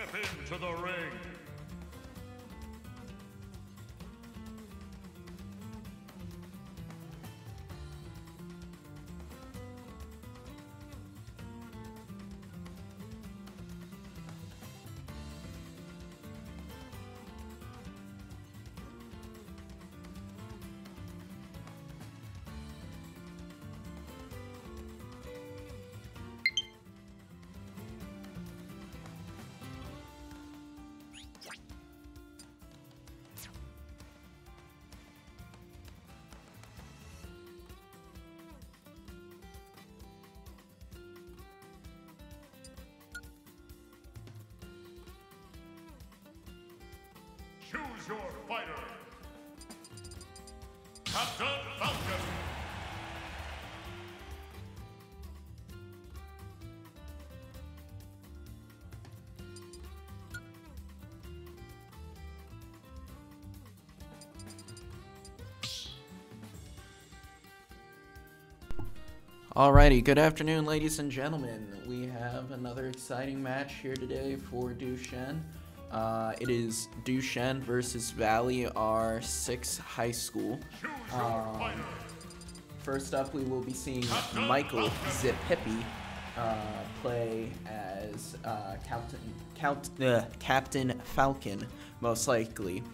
Step into the ring. Choose your fighter. Captain Falcon. Alrighty, good afternoon, ladies and gentlemen. We have another exciting match here today for Duchenne. It is Duchenne versus Valley R6 High School. First up, we will be seeing Michael Zip Hippie play as Captain Falcon, most likely,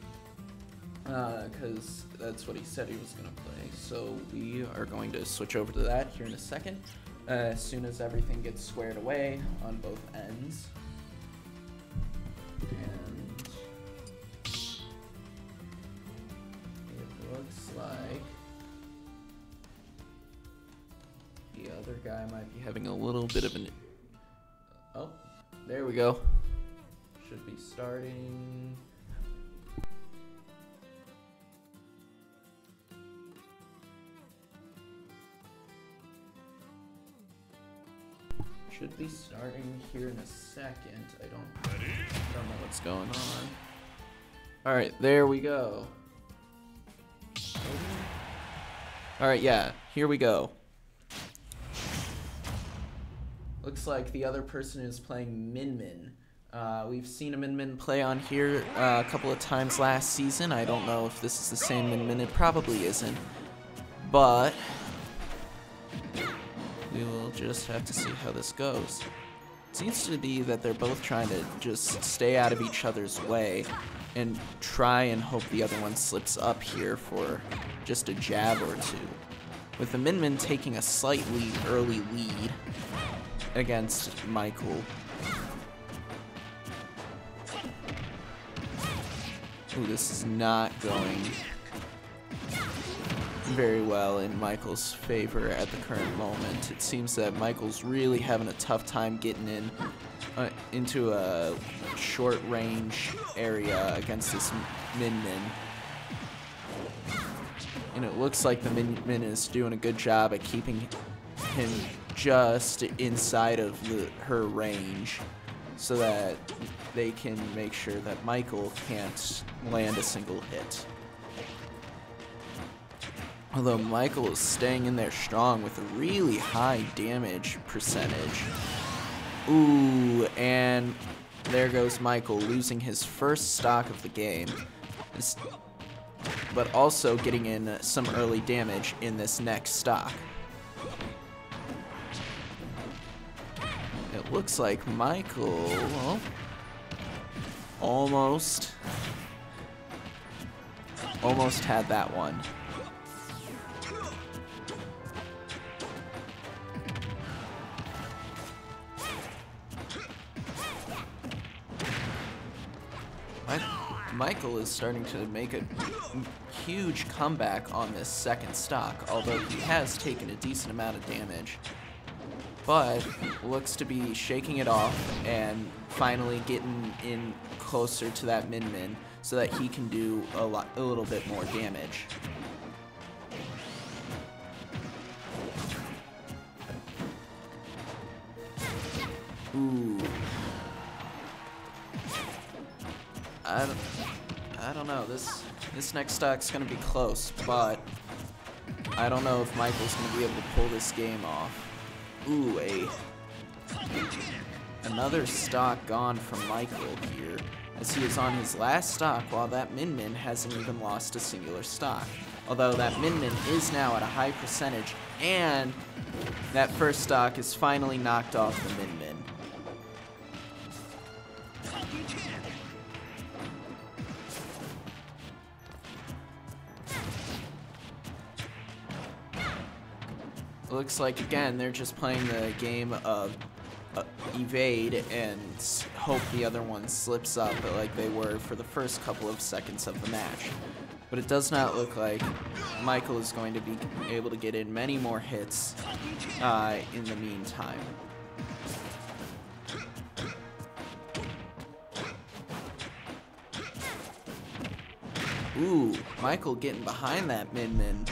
because that's what he said he was going to play. So we are going to switch over to that here in a second, as soon as everything gets squared away on both ends. And it looks like the other guy might be having a little bit of an... Oh, there we go. Should be starting... Should be starting here in a second. I don't know what's going on. Alright, there we go. Alright, yeah, here we go. Looks like the other person is playing Min Min. We've seen a Min Min play on here a couple of times last season. I don't know if this is the same Min Min. It probably isn't. But we will just have to see how this goes. It seems to be that they're both trying to just stay out of each other's way and try and hope the other one slips up here for just a jab or two. With the Min Min taking a slightly early lead against Michael. Ooh, this is not going very well in Michael's favor at the current moment. It seems that Michael's really having a tough time getting in into a short range area against this Min Min. And it looks like the Min Min is doing a good job at keeping him just inside of her range so that they can make sure that Michael can't land a single hit. Although Michael is staying in there strong with a really high damage percentage. Ooh, and there goes Michael losing his first stock of the game. But also getting in some early damage in this next stock. It looks like Michael almost had that one. Michael is starting to make a huge comeback on this second stock, although he has taken a decent amount of damage. But looks to be shaking it off and finally getting in closer to that Min Min so that he can do a little bit more damage. Ooh. I don't know. This next stock's gonna be close, but I don't know if Michael's gonna be able to pull this game off. Ooh, a Another stock gone from Michael here, as he is on his last stock while that Min Min hasn't even lost a singular stock. Although that Min Min is now at a high percentage, and that first stock is finally knocked off the Min Min. Looks like, again, they're just playing the game of evade and hope the other one slips up like they were for the first couple of seconds of the match. But it does not look like Michael is going to be able to get in many more hits in the meantime. Ooh, Michael getting behind that Min Min.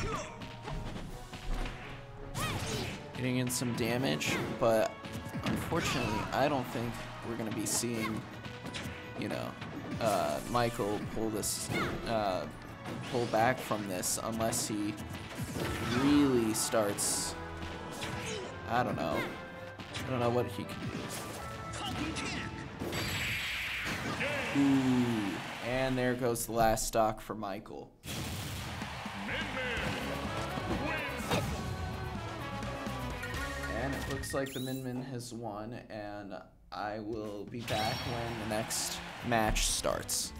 Getting in some damage, but unfortunately, I don't think we're gonna be seeing, you know, Michael pull back from this unless he really starts. I don't know what he can do. Ooh, and there goes the last stock for Michael. And it looks like the Min Min has won, and I will be back when the next match starts.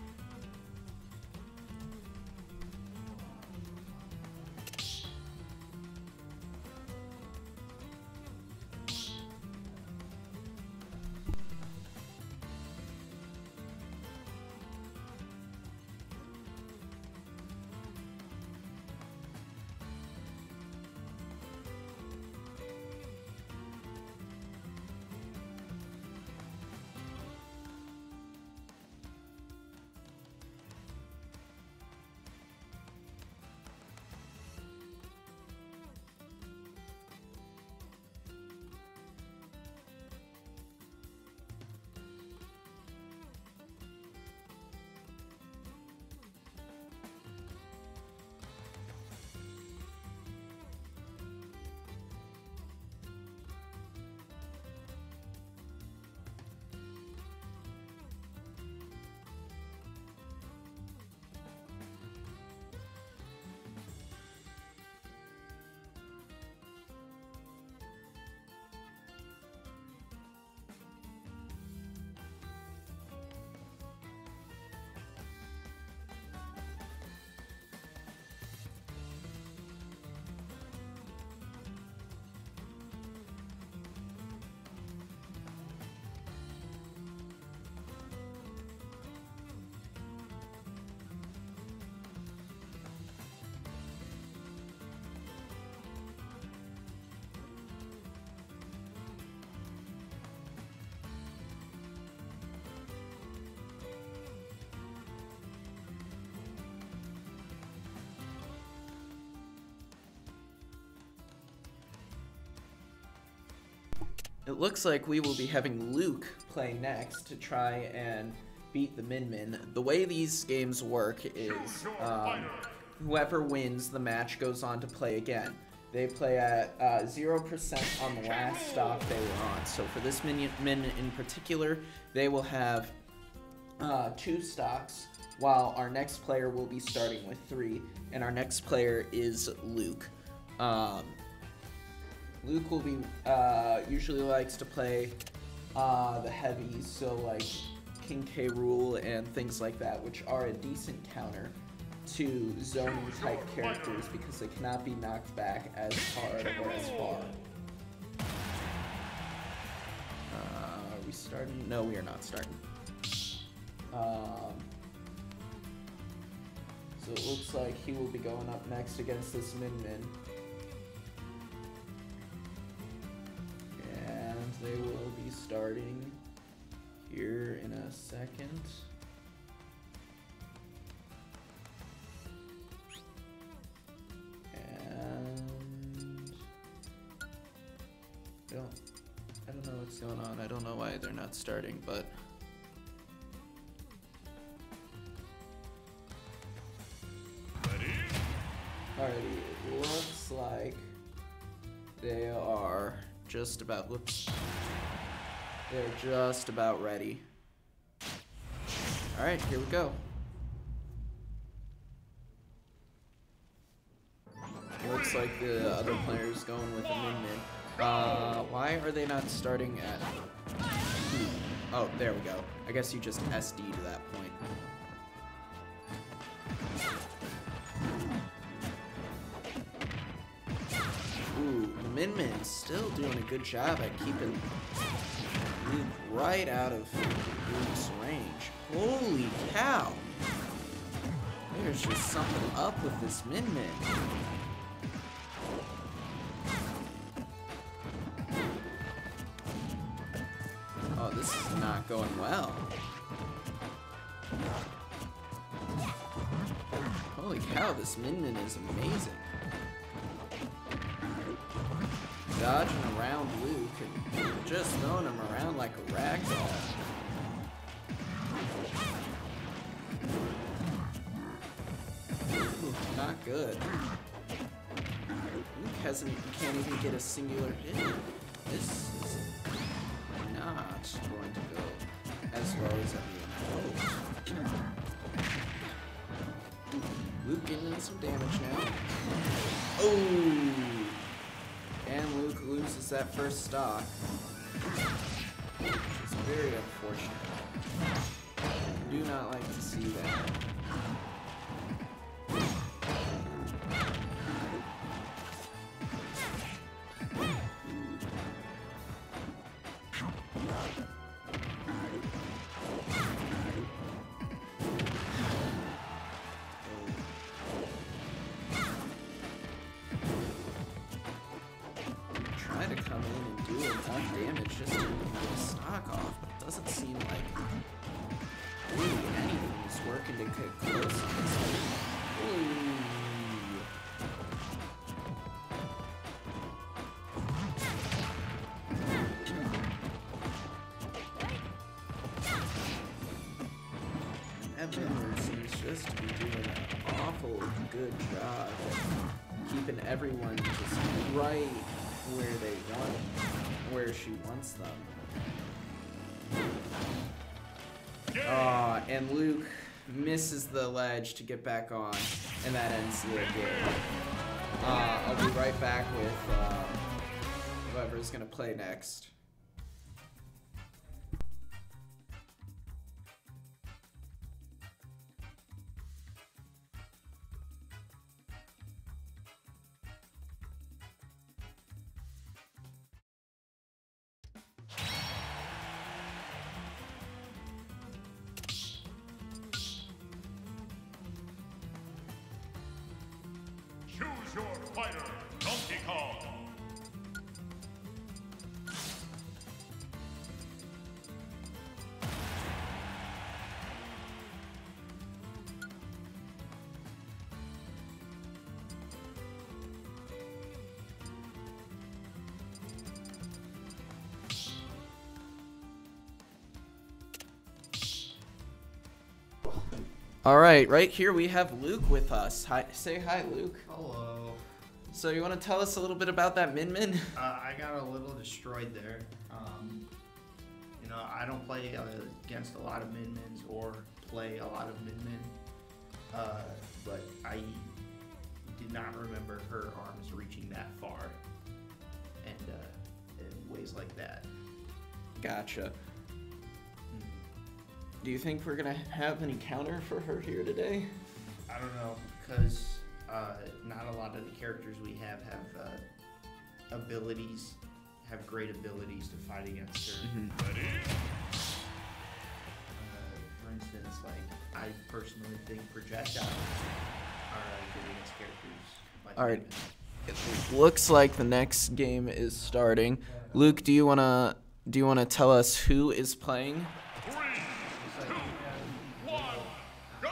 It looks like we will be having Luke play next to try and beat the Min Min. The way these games work is whoever wins the match goes on to play again. They play at 0% on the last stock they were on. So for this Min in particular, they will have 2 stocks, while our next player will be starting with 3, and our next player is Luke. Luke will be usually likes to play the heavies, so like King K. Rool and things like that, which are a decent counter to zoning type characters because they cannot be knocked back as hard or as far. Are we starting? No, we are not starting. So it looks like he will be going up next against this Min Min. They will be starting here in a second. And I don't know what's going on. I don't know why they're not starting, but alrighty, it looks like they are just about, whoops. They're just about ready. Alright, here we go. Looks like the other player's going with a Min-Min. Why are they not starting at... Oh, there we go. I guess you just SD to that point. Ooh, Min-Min still doing a good job at keeping Luke right out of Luke's range. Holy cow! There's just something up with this Min-Min. Oh, this is not going well. Holy cow, this Min-Min is amazing. Dodging around Luke and just throwing him around like a ragdoll. Ooh, not good. Luke can't even get a singular hit. This is not going to go as well as everyone hoped. Luke getting in some damage now. Oh! And Luke loses that first stock. Which is very unfortunate. Do not like to see that. Trying to come in and do enough damage just to get a stock off, but it doesn't seem like really anything is working to get close on this one. Ooh. And Evan seems just to be doing an awful good job at keeping everyone just right where they want, where she wants them. And Luke misses the ledge to get back on, and that ends the game. I'll be right back with whoever's gonna play next. Choose your fighter, Donkey Kong. All right, right here we have Luke with us. Hi, say hi, Luke. Hello. So you want to tell us a little bit about that Min-Min? I got a little destroyed there. You know, I don't play against a lot of Min-Mins or play a lot of Min-Min, but I did not remember her arms reaching that far and in ways like that. Gotcha. Do you think we're gonna have any counter for her here today? I don't know, because not a lot of the characters we have abilities, have great abilities to fight against her. Ready? For instance, like I personally think projectiles are good against characters. Like All right. Min-Min. It looks like the next game is starting. Luke, do you wanna tell us who is playing? 3, 2, 1, go!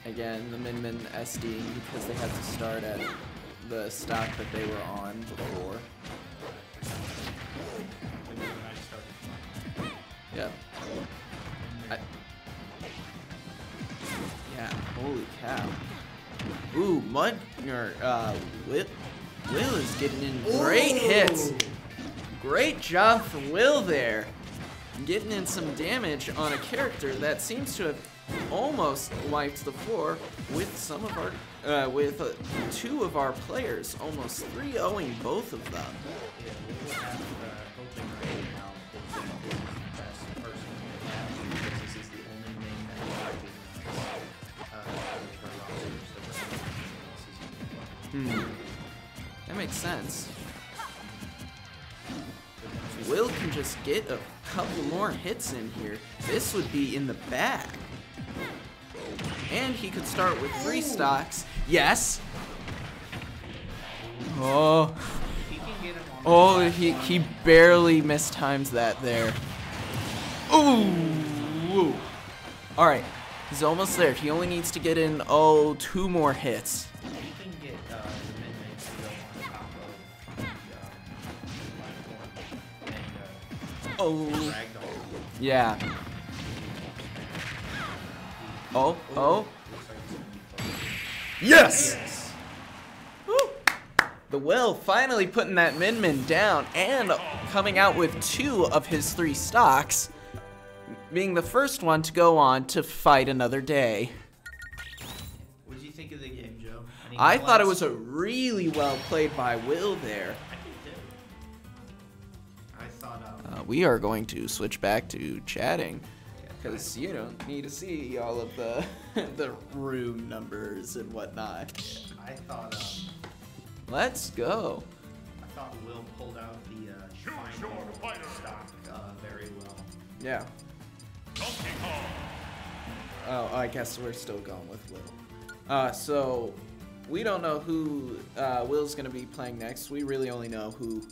Again, the Min-Min SD because they had to start at the stock that they were on before. Yeah. Yeah, holy cow. Ooh, Will is getting in great hits. Great job from Will there. Getting in some damage on a character that seems to have almost wiped the floor with some of our, two of our players, almost 3-0ing both of them. Yeah, we'll have hoping right now that the best person they have, because this is the only main that we recognize That makes sense. Will can just get a couple more hits in here. This would be in the bag. And he could start with 3 stocks. Yes. Oh. He can get him on Oh, he barely mistimes that there. Ooh. All right. He's almost there. He only needs to get in, 2 more hits. He can get the mid-mates to go on top of the platform and ragdoll. Yeah. Oh. Looks like it's gonna be close. Yes! Yes. Woo. The Will finally putting that Min down and coming out with 2 of his 3 stocks, being the first one to go on to fight another day. What did you think of the game, Joe? Any I thought it highlights? was a really well played by Will there. I did too. I thought We are going to switch back to chatting because you don't need to see all of the the room numbers and whatnot. I thought Let's go. Will pulled out the final stock very well. Yeah. Donkey Kong. Oh, I guess we're still going with Will. So we don't know who Will's gonna be playing next. We really only know who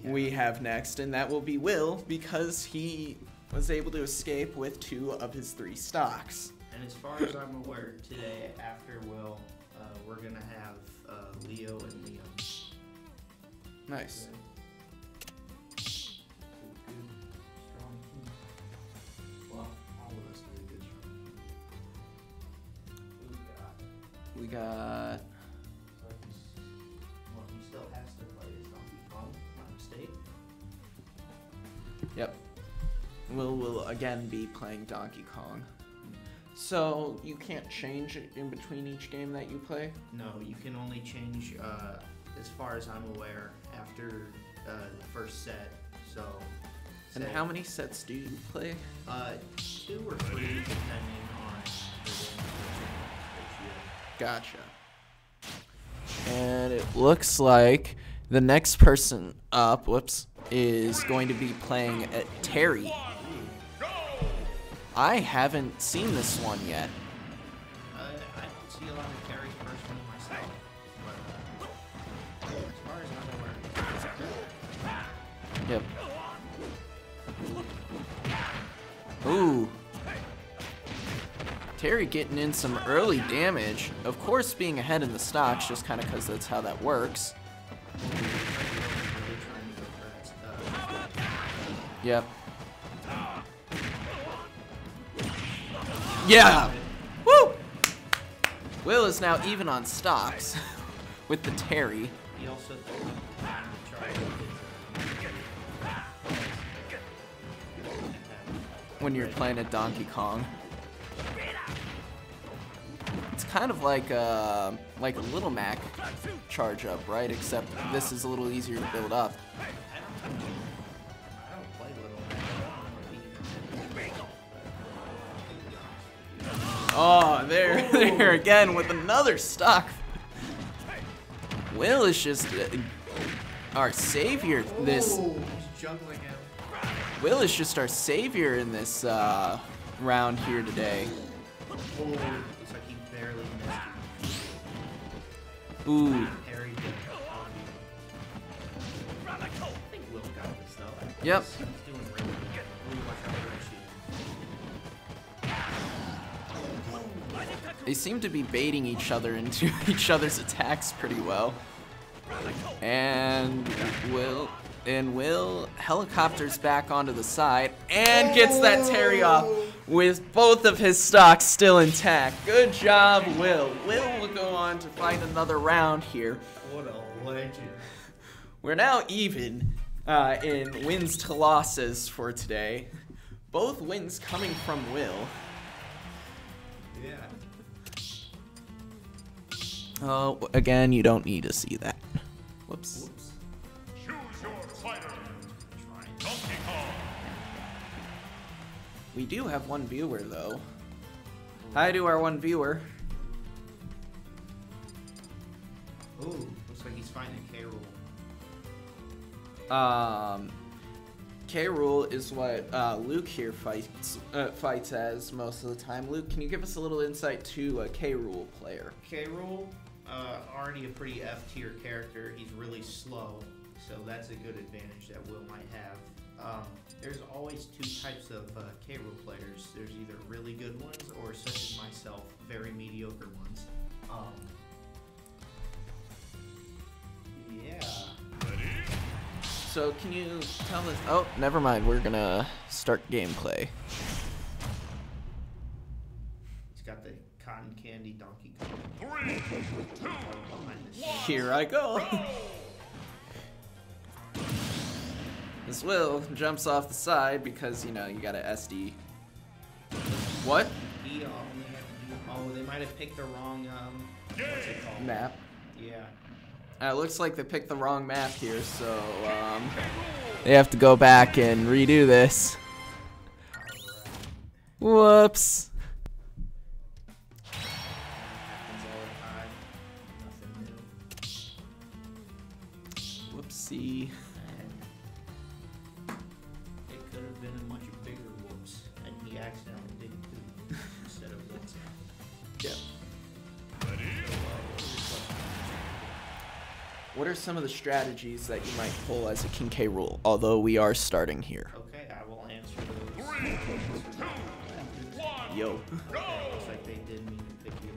we have next, and that will be Will because he was able to escape with 2 of his 3 stocks. And as far as I'm aware, today after Will, we're gonna have Leo and Liam. Nice. Good, strong team. Well, all of us did a good job. Who we got? We got. Well, he still has to play as Donkey Kong, my mistake. Yep. Will again be playing Donkey Kong. So you can't change it in between each game that you play? No, you can only change, as far as I'm aware, after the first set. So. And how many sets do you play? 2 or 3, depending on the win ratio. Gotcha. And it looks like the next person up, is going to be playing at Terry. I haven't seen this one yet. I don't see a lot of carries personally myself, but as far as I'm aware, Yep. Ooh. Terry getting in some early damage. Of course, being ahead in the stocks, just kind of because that's how that works. Yep. Yeah! Woo! Will is now even on stocks with the Terry. he also took time to try to When you're playing a Donkey Kong. It's kind of like a Little Mac charge up, right? Except this is a little easier to build up. I don't play Little Mac. Oh, there again with another stock. Will is just our savior. He's juggling him. Will is just our savior in this round here today. Looks like he barely missed. Ooh. Harry did. I think Will got this though. Yep. He's doing really well. Really watch out for that. They seem to be baiting each other into each other's attacks pretty well. And Will helicopters back onto the side and gets that Terry off with both of his stocks still intact. Good job, Will. Will go on to find another round here. What a legend. We're now even in wins to losses for today. Both wins coming from Will. Yeah. Oh, again, you don't need to see that. Whoops. Whoops. Choose your fighter. Donkey Kong. We do have one viewer, though. Hi to our one viewer. Ooh, looks like he's finding K. Rool. K. Rool is what Luke here fights as most of the time. Luke, can you give us a little insight to a K. Rool player? K. Rool, already a pretty F tier character. He's really slow, so that's a good advantage that Will might have. There's always two types of K. Rool players. There's either really good ones or, such as myself, very mediocre ones. Yeah. So can you tell us? Oh, never mind. We're gonna start gameplay. He's got the cotton candy Donkey Kong. 3, 2, Behind the scenes. Here I go. As Will jumps off the side because, you know, you got a SD. What? He only had to do. Oh, they might have picked the wrong. What's it called? Map. Yeah. It looks like they picked the wrong map here, so they have to go back and redo this. Whoops. Happens all the time. Nothing new. Whoopsie. And it could have been a much bigger whoops, and he accidentally did two instead of one. Yep. What are some of the strategies that you might pull as a King K. Rool? Although we are starting here. Okay, I will answer those. 3, 2, 1. Yo. Okay, looks like they did mean to pick you.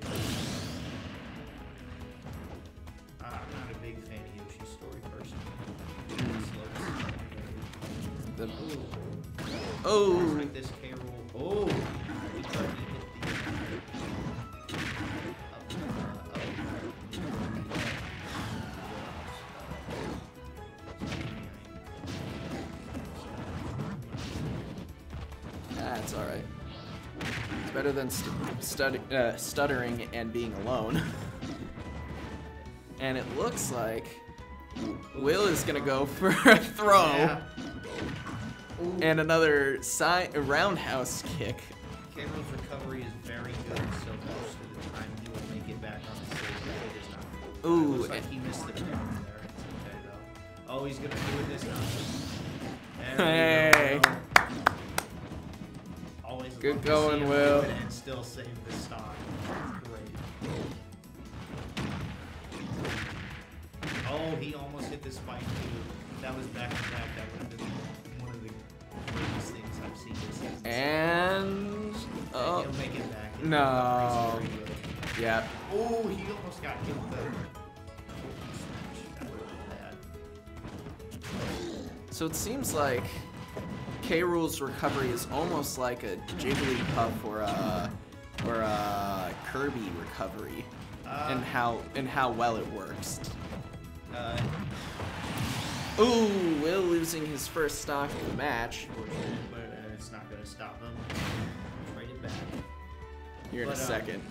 I'm not a big fan of Yoshi's story person. The, Looks oh. like this K. Rool. Oh, he tried to hit That's all right. It's better than stuttering and being alone. And it looks like Will is gonna go for a throw Yeah. and another roundhouse kick. K. Rool's recovery is very good, so most of the time he will make it back on the stage. It is not. Ooh, Looks like he missed the parry there. It's okay though. Oh, he's gonna do it this time. There we Hey. go. Always Good love to going, see him Will. do it and still save the stock. Great. Oh, he almost hit the spike too. That was back to back. That would have been one of the greatest things I've seen this season. And oh He'll make it back. His no. recovery's very good. yeah. Oh, he almost got hit with the. That would've been bad. So it seems like K. Rool's recovery is almost like a Jigglypuff or a Kirby recovery, and how well it works. Ooh, Will losing his first stock of the match. But it's not gonna stop him. Trade it back. Here in a But, second.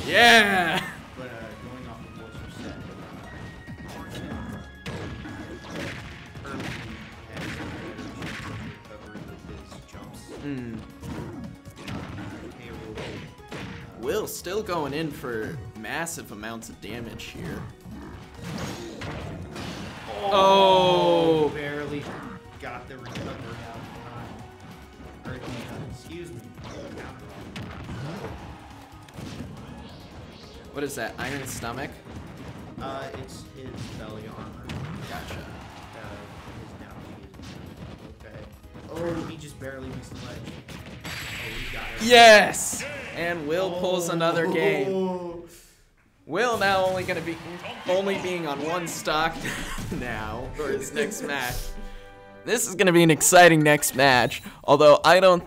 Yeah. But going off of what you said, Kirby has a better chance of recovery with his jumps. K. Rool, Will still going in for massive amounts of damage here. Oh. barely got the recovery out of time. Or, excuse me. What is that? Iron Stomach? It's his belly armor. Gotcha. His down B. Okay. Oh, he just barely missed the ledge. Oh, he got it. Yes! And Will pulls another game. Will now only being on one stock now for his next match. This is gonna be an exciting next match. Although I don't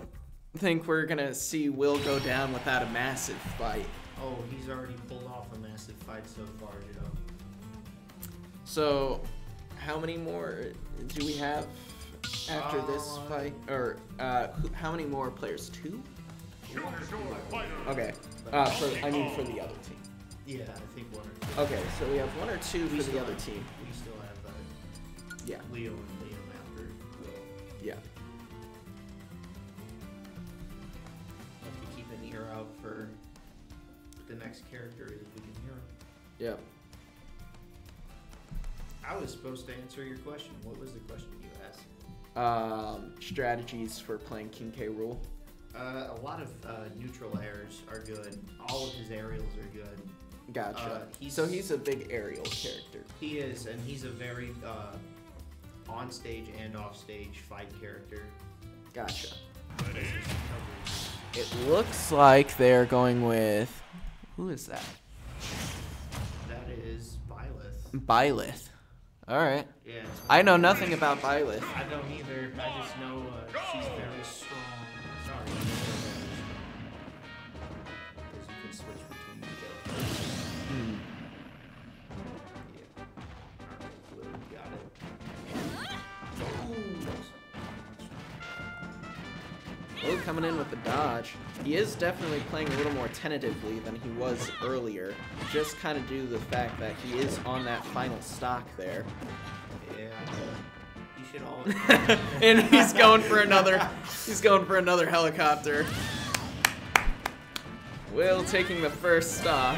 think we're gonna see Will go down without a massive fight. Oh, he's already pulled off a massive fight so far, Joe. So, how many more do we have after this fight? Or how many more players? 2? Choose your fighter. Okay. I mean for the other team. Yeah, I think 1 or 2. Okay, so we have 1 or 2 for the other team. We still have Yeah. Leo and Liam after Will. Yeah. Have to keep an ear out for the next character if we can hear him. Yeah. I was supposed to answer your question. What was the question you asked? Strategies for playing King K. Rool. A lot of neutral airs are good. All of his aerials are good. Gotcha. So he's a big aerial character. He is, and he's a very on-stage and off-stage fight character. Gotcha. Ready. It looks like they're going with... Who is that? That is Byleth. Byleth. Alright. Yeah. I know nothing about Byleth. I don't either. I just know she's very strong. Sorry. Because you can switch between the Hmm. Yeah. Alright, Will, got it. Will coming in with the dodge. He is definitely playing a little more tentatively than he was earlier. Just kind of due to the fact that he is on that final stock there. Yeah. You should always. And he's going for another helicopter. Will taking the first stock.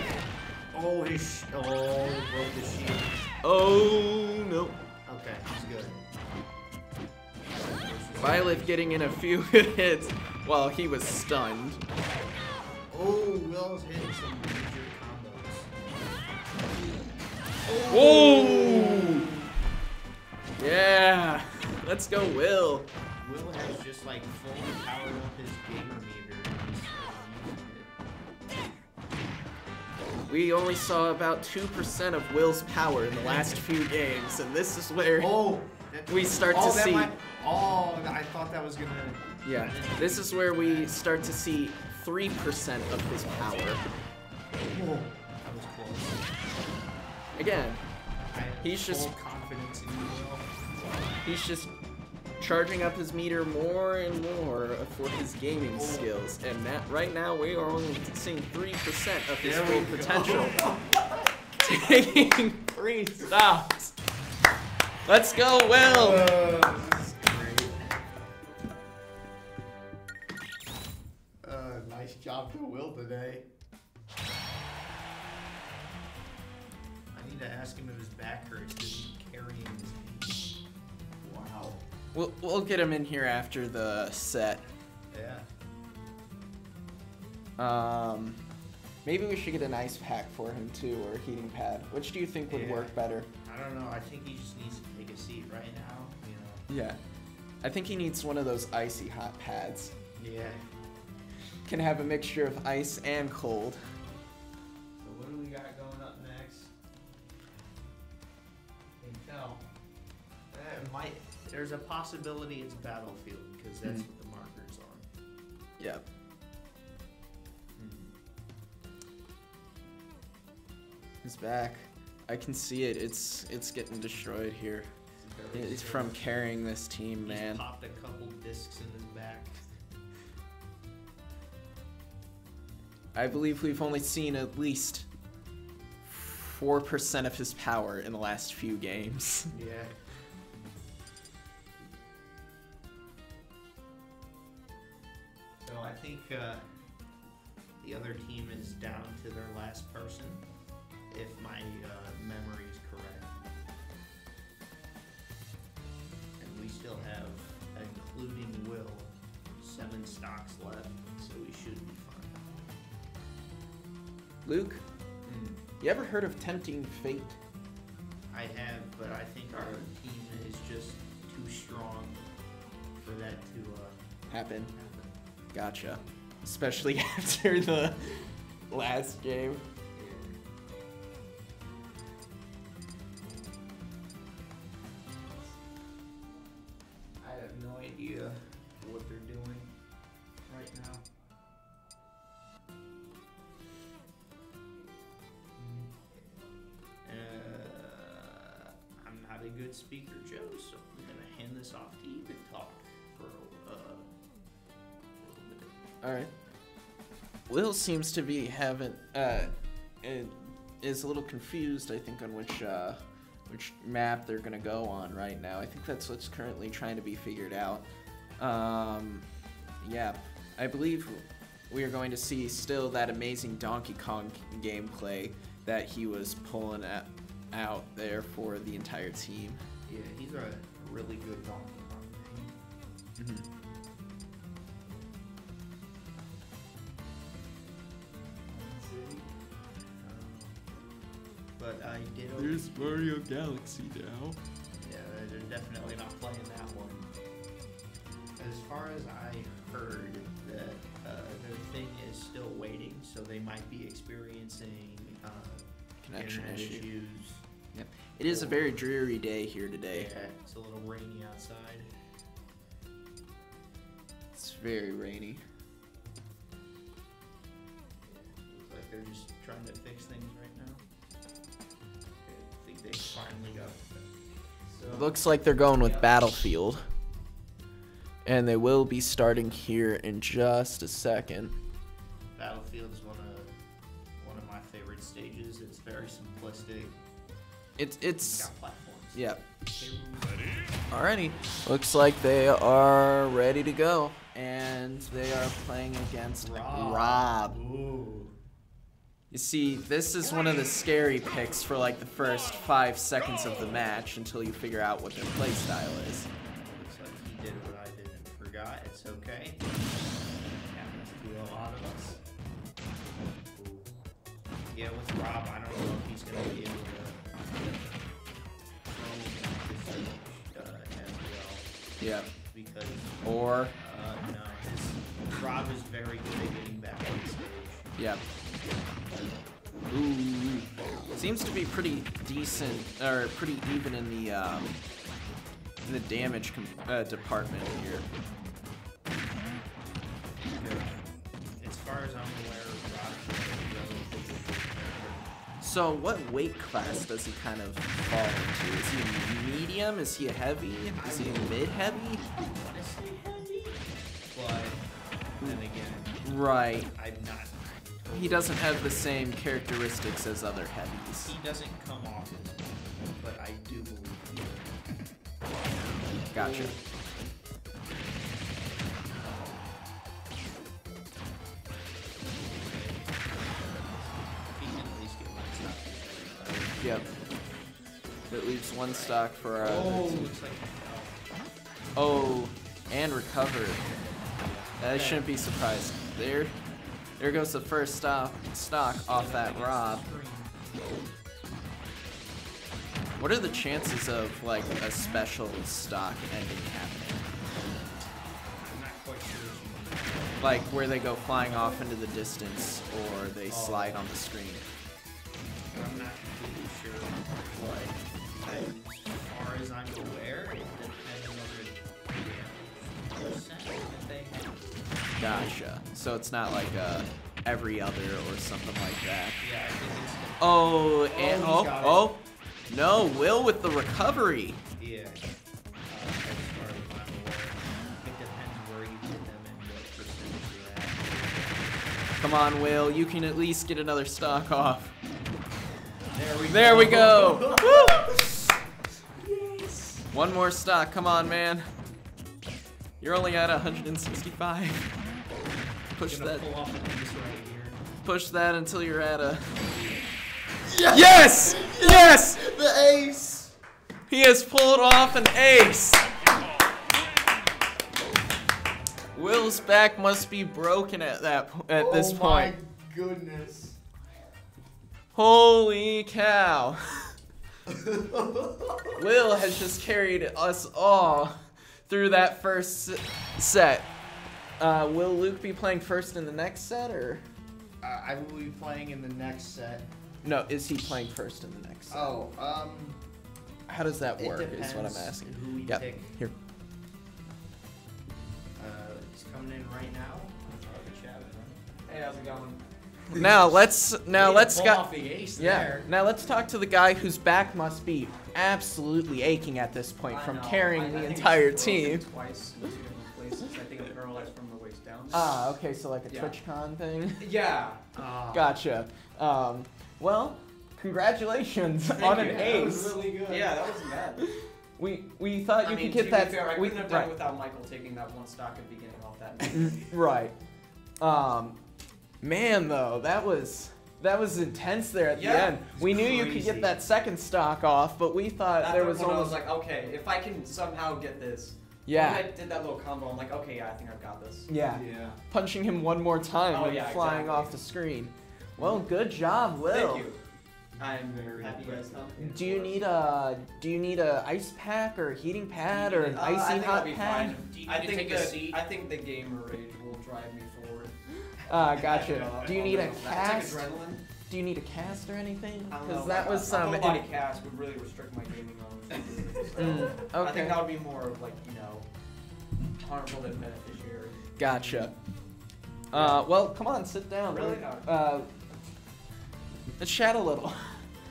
Oh, he broke the shield. Oh no. Okay, he's good. Byleth getting in a few hits while he was stunned. Oh, Will's hitting some major combos. Whoa! Yeah, let's go, Will. Will has just like fully powered up his gamer meter. And he's using it. We only saw about 2% of Will's power in the last few games, and this is where we start to see. I thought that was gonna. Yeah, this is where we start to see 3% of his power. That was close. Again, I have He's just- full confidence in you, Will. he's just charging up his meter more and more for his gaming skills, and right now we are only seeing 3% of his There full we go. potential. Taking 3 stops. Let's go, Will. This is great. Nice job to Will today. I need to ask him if his back hurts because he's carrying his team. Wow. We'll get him in here after the set. Yeah. Maybe we should get an ice pack for him too, or a heating pad. Which do you think would Yeah. work better? I don't know. I think he just needs to take a seat right now. Yeah. I think he needs one of those icy hot pads. Yeah. Can have a mixture of ice and cold. So what do we got going up next? Intel. There's a possibility it's Battlefield because that's what the marker's on. Yeah. He's back. I can see it. It's getting destroyed here. It's from carrying this team, man. He's popped a couple discs in his back. I believe we've only seen at least 4% of his power in the last few games. Yeah. So I think the other team is down to their last person, if my memory is correct. And we still have, including Will, 7 stocks left, so we should be fine. Luke, you ever heard of Tempting Fate? I have, but I think our team is just too strong for that to Happen. happen. Gotcha. Especially after the last game. I have no idea what they're doing right good speaker, Joe. So we're gonna hand this off to you to talk for a little bit. All right. Will seems to be is a little confused, I think, on which map they're gonna go on right now. I think that's what's currently trying to be figured out. Yeah, I believe we are going to see still that amazing Donkey Kong gameplay that he was pulling out there for the entire team. Yeah, he's a really good Donkey Kong game. Mm-hmm. But I did. There's Mario Galaxy now. Yeah, they're definitely not playing that one. As far as I heard, that their thing is still waiting, so they might be experiencing Connection internet issues. Yep. It is a very dreary day here today. Yeah, it's a little rainy outside. It's very rainy. Looks like they're just trying to fix things right now. I think they finally got it. So, Looks like they're going with Battlefield. And they will be starting here in just a second. Battlefield is one of my favorite stages. It's very simplistic. It's Got platforms. yeah. Alrighty. Looks like they are ready to go. And they are playing against Rob. Ooh. You see, this is one of the scary picks for like the first 5 seconds of the match until you figure out what their playstyle is. Looks like he did what I did and forgot. It's okay. Happens to a lot of us. Ooh. Yeah, with Rob, I don't know if he's going to be able to throw as well. Yeah. Because Or no, Rob is very good at getting back on stage. yeah. Ooh. Seems to be pretty decent or pretty even in the damage department here. As far as I'm aware, Rob's relatively good. So what weight class does he kind of fall into? Is he a medium? Is he a heavy? Is he a mid-heavy? Honestly, heavy, but then again, Right. I'm not. He doesn't have the same characteristics as other heavies. He doesn't come off as heavy, but I do believe he is. Gotcha. He can at least get one stop. Yep. That leaves one stock for our Oh, other team. looks like he fell. Oh, and recovered. I shouldn't be surprised. There goes the first stock off that Rob. What are the chances of like a special stock ending happening? I'm not quite sure. Like where they go flying off into the distance or they slide on the screen. I'm not completely sure. Like, as far as I'm aware, it depends on the percent that they have. Gotcha. So it's not like every other or something like that. Yeah, I think it's. Oh, and he's got it. oh, no, Will with the recovery. Yeah. As far as I'm aware, it depends where you hit them and what percentage you're at. Come on, Will, you can at least get another stock off. There we go. Woo! Yes. One more stock, come on, man. You're only at 165. Push Gonna that. pull off an ace right here. Push that until you're at a. Yes! Yes! The ace! He has pulled off an ace. Will's back must be broken at this point. Oh my goodness. Holy cow. Will has just carried us all through that first set. Will Luke be playing first in the next set, or? I will be playing in the next set. No, is he playing first in the next set? Oh, How does that it work is what I'm depends asking. who we Yep, pick. here. He's coming in right now. The chat is running. Hey, how's it going? Now let's Way to pull go. off the ace Yeah. there. Now let's talk to the guy whose back must be absolutely aching at this point I from know. carrying I the think entire it's broken team. twice in 2 different places. I think I'm paralyzed from the waist down. Ah, okay, so like a Yeah. TwitchCon thing. Yeah. Gotcha. Well, congratulations Thank on you. an That was ace. really good. Yeah, that wasn't bad. We thought you I mean, could get to that. Be fair, I we- couldn't have done right. it without Michael taking that one stock at the beginning off that. Right. Man, though, that was intense there at the Yeah, end. it was We knew you could crazy. get that second stock off, but we thought At there that was point, almost I was like, okay, if I can somehow get this. yeah, When I did that little combo, I'm like, okay, yeah, I think I've got this. yeah, Yeah. punching him one more time Oh, and yeah, flying exactly. off the screen. Well, good job, Will. Thank you. I'm very happy you guys helped. Do you need a ice pack or a heating pad or an I icy think hot I'll be pad? fine. Do you I need to think take a seat? I think the gamer rage will drive me forward. Gotcha. Do you need a It's cast? like adrenaline. Do you need a cast or anything? I don't Because know, that was a some. full body cast would really restrict my gaming knowledge. So I Okay. think that would be more of like, harmful than beneficiary. Gotcha. Well, come on, sit down. Really? Let's chat a little.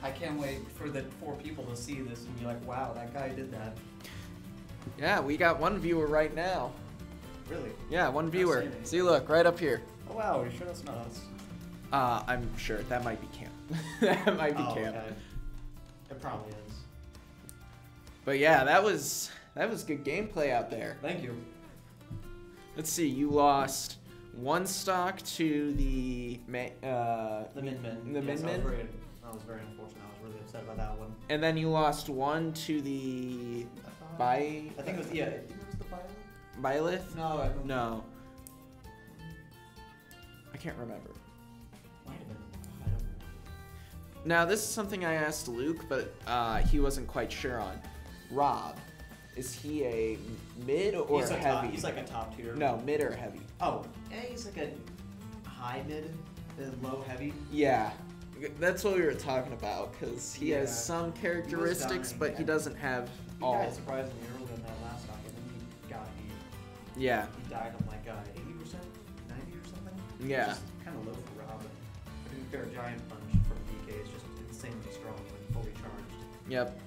I can't wait for the 4 people to see this and be like, wow, that guy did that. Yeah, we got one viewer right now. Really? Yeah, one viewer. seen it. See, look, right up here. Oh wow, are you sure that's not us? I'm sure that might be Cam. That might be Cam. Okay. It probably is. But yeah, that was good gameplay out there. Thank you. Let's see, you lost 1 stock to the The Min Min. The Min Min? That was very unfortunate. I was really upset about that one. and then you lost 1 to the I think it was, yeah. It was the Bio? Byleth? No, I don't No. I can't remember. Might have been. I don't know. Now, this is something I asked Luke, but he wasn't quite sure on. Rob, is he a mid or He's a heavy? He's like a top tier. No, mid or heavy? Oh, yeah, he's like a high mid, low heavy. Yeah, that's what we were talking about, because he has Yeah. some characteristics, dying, but he yeah. doesn't have He all. died surprisingly early in that last stock, and then Yeah, he died on like 80%, 90 or something. yeah, Kind of low for Rob. But to be fair, Giant Punch from DK is just insanely strong when fully charged. yep,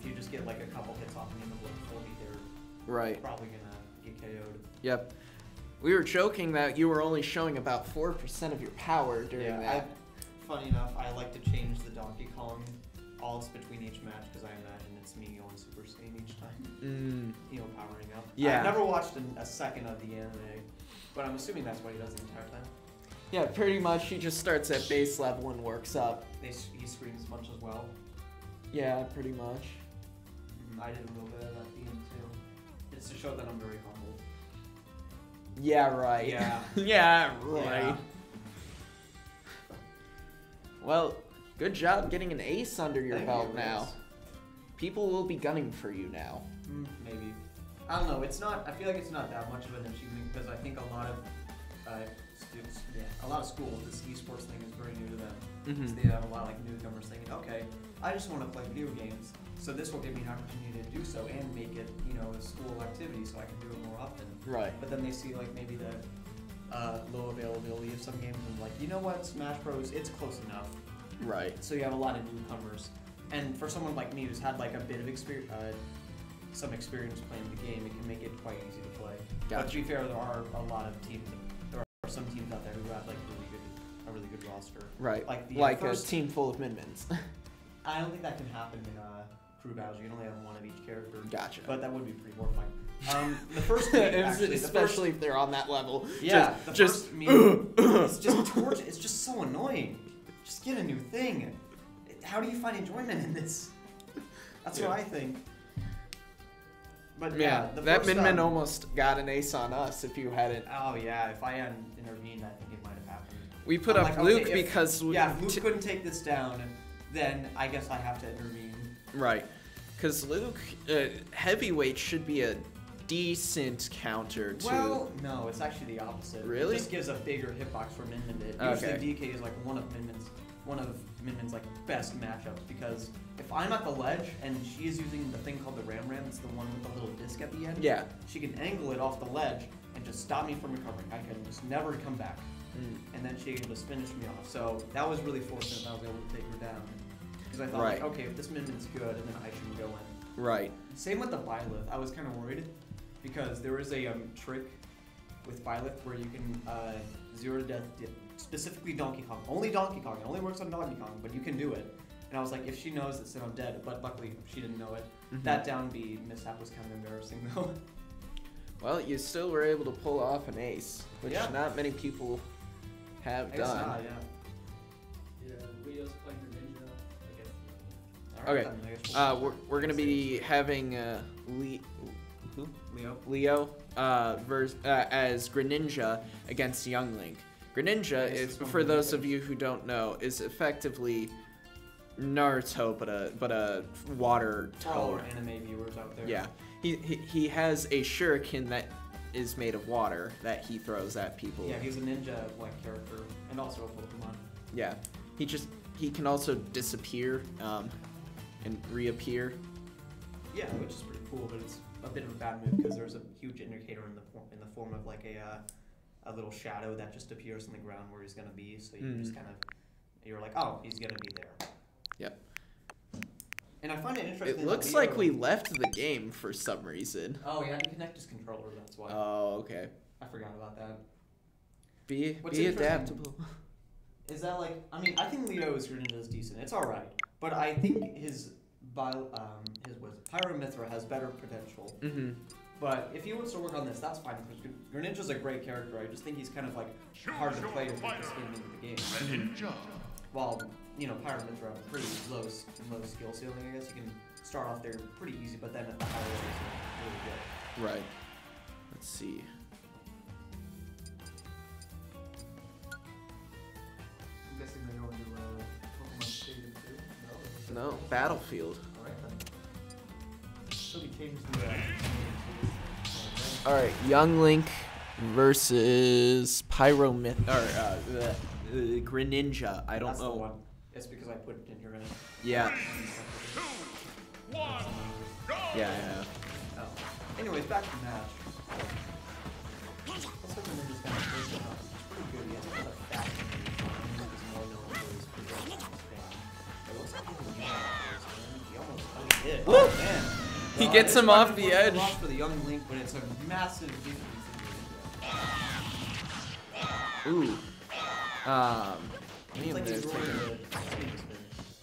If you just get like a couple hits off him of like 40, they're right, probably gonna get KO'd. yep. We were joking that you were only showing about 4% of your power during that. Funny enough, I like to change the Donkey Kong alts between each match because I imagine it's me going Super Saiyan each time. Powering up. Yeah. I've never watched a second of the anime, but I'm assuming that's what he does the entire time. Yeah, pretty much. He just starts at base level and works up. He screams a bunch as well. Yeah, pretty much. I did a little bit of that at the end too. It's to show that I'm very humble. Yeah, right. Yeah. Yeah, right. Yeah. Well, good job getting an ace under your Thank belt you, now. Liz. People will be gunning for you now. Maybe. I don't know. It's not. I feel like it's not that much of an achievement because I think a lot of students, a lot of schools, this esports thing is very new to them. Mhm. So they have a lot of like newcomers thinking, okay, I just want to play video games, so this will give me an opportunity to do so and make it, a school activity, so I can do it more often. Right. But then they see like maybe the low availability of some games and like, you know what, Smash Bros, it's close enough. Right. So you have a lot of newcomers, and for someone like me who's had like a bit of some experience playing the game, it can make it quite easy to play. But to Gotcha. be fair, there are a lot of teams. There are some teams out there who have like a really good roster. Right. Like the like first, a team full of min-mins. I don't think that can happen in Crew Battles. You can only have one of each character. Gotcha. But that would be pretty horrifying. The first week, actually, especially if they're on that level. yeah, just first meeting, it's just torture. It's just so annoying. Just get a new thing. How do you find enjoyment in this? That's what I think. But yeah, the that first, min-min almost got an ace on us if you hadn't. Oh yeah, if I hadn't intervened, I think it might have happened. We put I'm up like, Luke okay, if- because we. Yeah, if Luke couldn't take this down, then I guess I have to intervene. Right. Because Luke, heavyweight should be a decent counter to. Well, no, it's actually the opposite. Really? It just gives a bigger hitbox for Min Min to hit. Okay. Usually DK is like one of Min Min's like best matchups because if I'm at the ledge and she is using the thing called the Ram Ram, it's the one with the little disc at the end. Yeah. She can angle it off the ledge and just stop me from recovering. I can just never come back. and then she just finished me off. So that was really fortunate that I was able to take her down. Because I thought, Right. like, okay, if this Min-Min's good, and then I should go in. Right. Same with the Byleth. I was kind of worried because there was a trick with Byleth where you can 0 to death dip, specifically Donkey Kong. Only Donkey Kong. It only works on Donkey Kong, but you can do it. And I was like, if she knows that then I'm dead, but luckily she didn't know it. That down B mishap was kind of embarrassing though. Well, you still were able to pull off an ace, which Yeah. not many people have I guess done. not, yeah. Yeah, Leo's playing Greninja. I guess. All right, Okay. then, I guess we'll We're gonna be having Leo as Greninja against Young Link. Greninja This is, is one for of the those of you who don't know, is effectively Naruto, but a water For all our toad. anime viewers out there. Yeah, he has a shuriken that is made of water that he throws at people. Yeah, he's a ninja-like character, and also a Pokemon. Yeah, he can also disappear and reappear. Yeah, which is pretty cool, but it's a bit of a bad move because there's a huge indicator in the form of like a little shadow that just appears on the ground where he's gonna be. So you just kind of you're like, oh, he's gonna be there. Yep. And I find it interesting. It that looks Leo- like we left the game for some reason. Oh, he had to connect his controller. That's why. Oh, okay. I forgot about that. Be What's be interesting- adaptable. Is that like? I mean, I think Leo's Greninja is decent. It's all right, but I think his Pyramithra has better potential. Mm-hmm. But if he wants to work on this, that's fine. Because Greninja's a great character. I just think he's kind of like hard to play to take this game into the game. Greninja. While Pyramithra have a pretty low skill ceiling, I guess you can start off there pretty easy, but then at the higher levels, it's really good. Right. Let's see. I'm guessing they're going to Pokemon Stadium too. No, Battlefield. Alright then. So we changed All right, Young Link versus Greninja. I don't That's know. the one. It's because I put it in your end. Yeah. 2, 1, go! Yeah. Oh. Anyways, back to the match. Looks like Greninja's kind of close enough. It's pretty good. He has a lot of fat. He's more known for his progression span. It looks like he almost did. Woo! Oh, man. He gets him off the edge. Loss for the Young Link, but it's a massive difference. Ooh. It's like he's rolling the speed spin.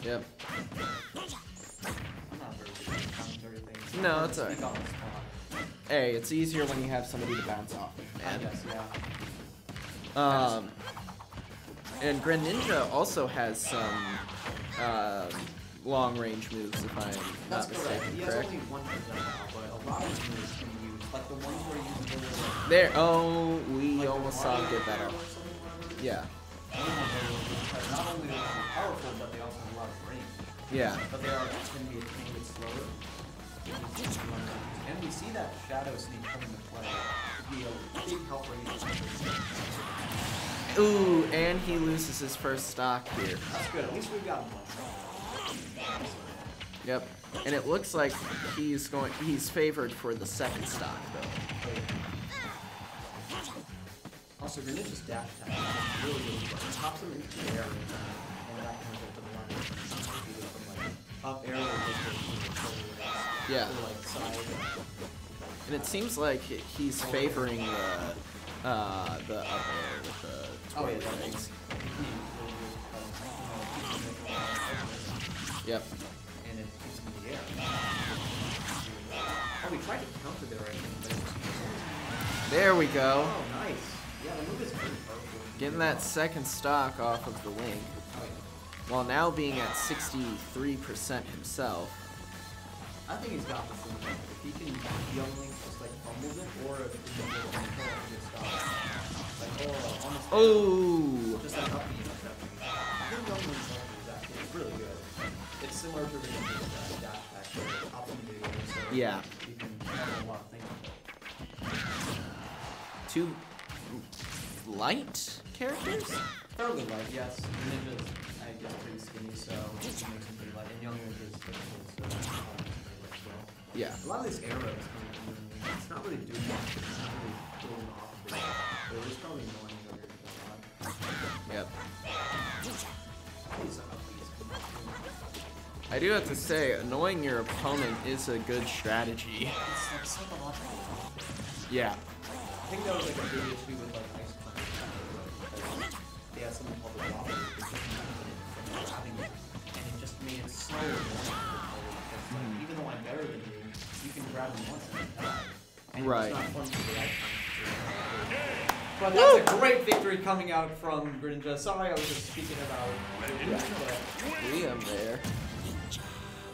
Yep. I'm not very good at commentary things. No, it's alright. Speak on the spot. Hey, it's easier when you have somebody to bounce off of, I man. guess, yeah. And Greninja also has some long-range moves, if I'm That's not correct. mistaken. He has Correct? only one projectile, but a lot of his moves can be used. Like the ones where he uses the There. Oh, we like almost the saw him Mario get that Kart up. or something like that. Yeah. Those ones are really good because not only are they powerful, but they also have a lot of range. Yeah. But they are going to be a little bit slower. And we see that Shadow Sneak come into play. It'd be a big help for you. Ooh, and he loses his first stock here. That's good. At least we've got one. Yep. And it looks like he's favored for the second stock though. Also, Greninja's dash attack is really, really good. It pops him into the air, and that can result in a lot of either from like up air or just Yeah. or like side. And it seems like he's favoring the up air with the Oh yeah, twirly that legs. makes Yep. and it keeps him in the air. Oh, we tried to counter there, I think, but it was There we go. oh, nice. Yeah, the move is pretty powerful. Getting that second stock off of the Link, Oh, yeah. while now being at 63% himself. I think he's got this in the bank. If he can Young Link just like fumbles it, or if he can get a control and get stopped. Like, oh, almost. Oh! Just like up the interception. I think Young Link's up is actually it's really good. It's similar to the dash attack, but up and do. So Yeah. you can have a lot of things. Two light characters? Fairly light, yes. Ninja's, I guess, pretty skinny, so it makes him pretty light. And Young Link is pretty light as well. Yeah. A lot of these arrows coming from Young Link, it's not really doing much. It's not really throwing off. They're just probably annoying over a lot. Yep. I do have to say, annoying your opponent is a good strategy. It's like psychological. Yeah. I think that was like a big issue with like Ice Climber. Because they had something called the Whopper, which is from having it, and it just made it so annoying. Because like, even though I'm better than you, you can grab me once and then die. And Right. it's not fun for the Ice Climber. But that's a great victory coming out from Greninja. Sorry, I was just speaking about Liam there.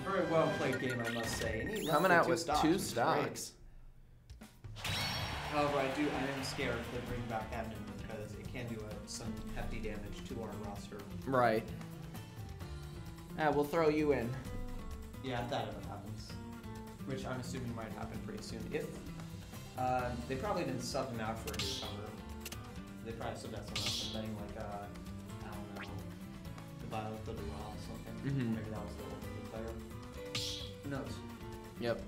very well played game, I must say. And he left Coming with out with stocks, two which is great. stocks. However, I am scared to bring back Admin because it can do some hefty damage to our roster. Right. We'll throw you in. Yeah, if that ever happens. Which I'm assuming might happen pretty soon. If they probably didn't sub him out for a newcomer. They probably subbed out someone else. I'm betting like I don't know, the Violet or the Raw or something. Mhm. Maybe that was the old player. Who knows? Yep.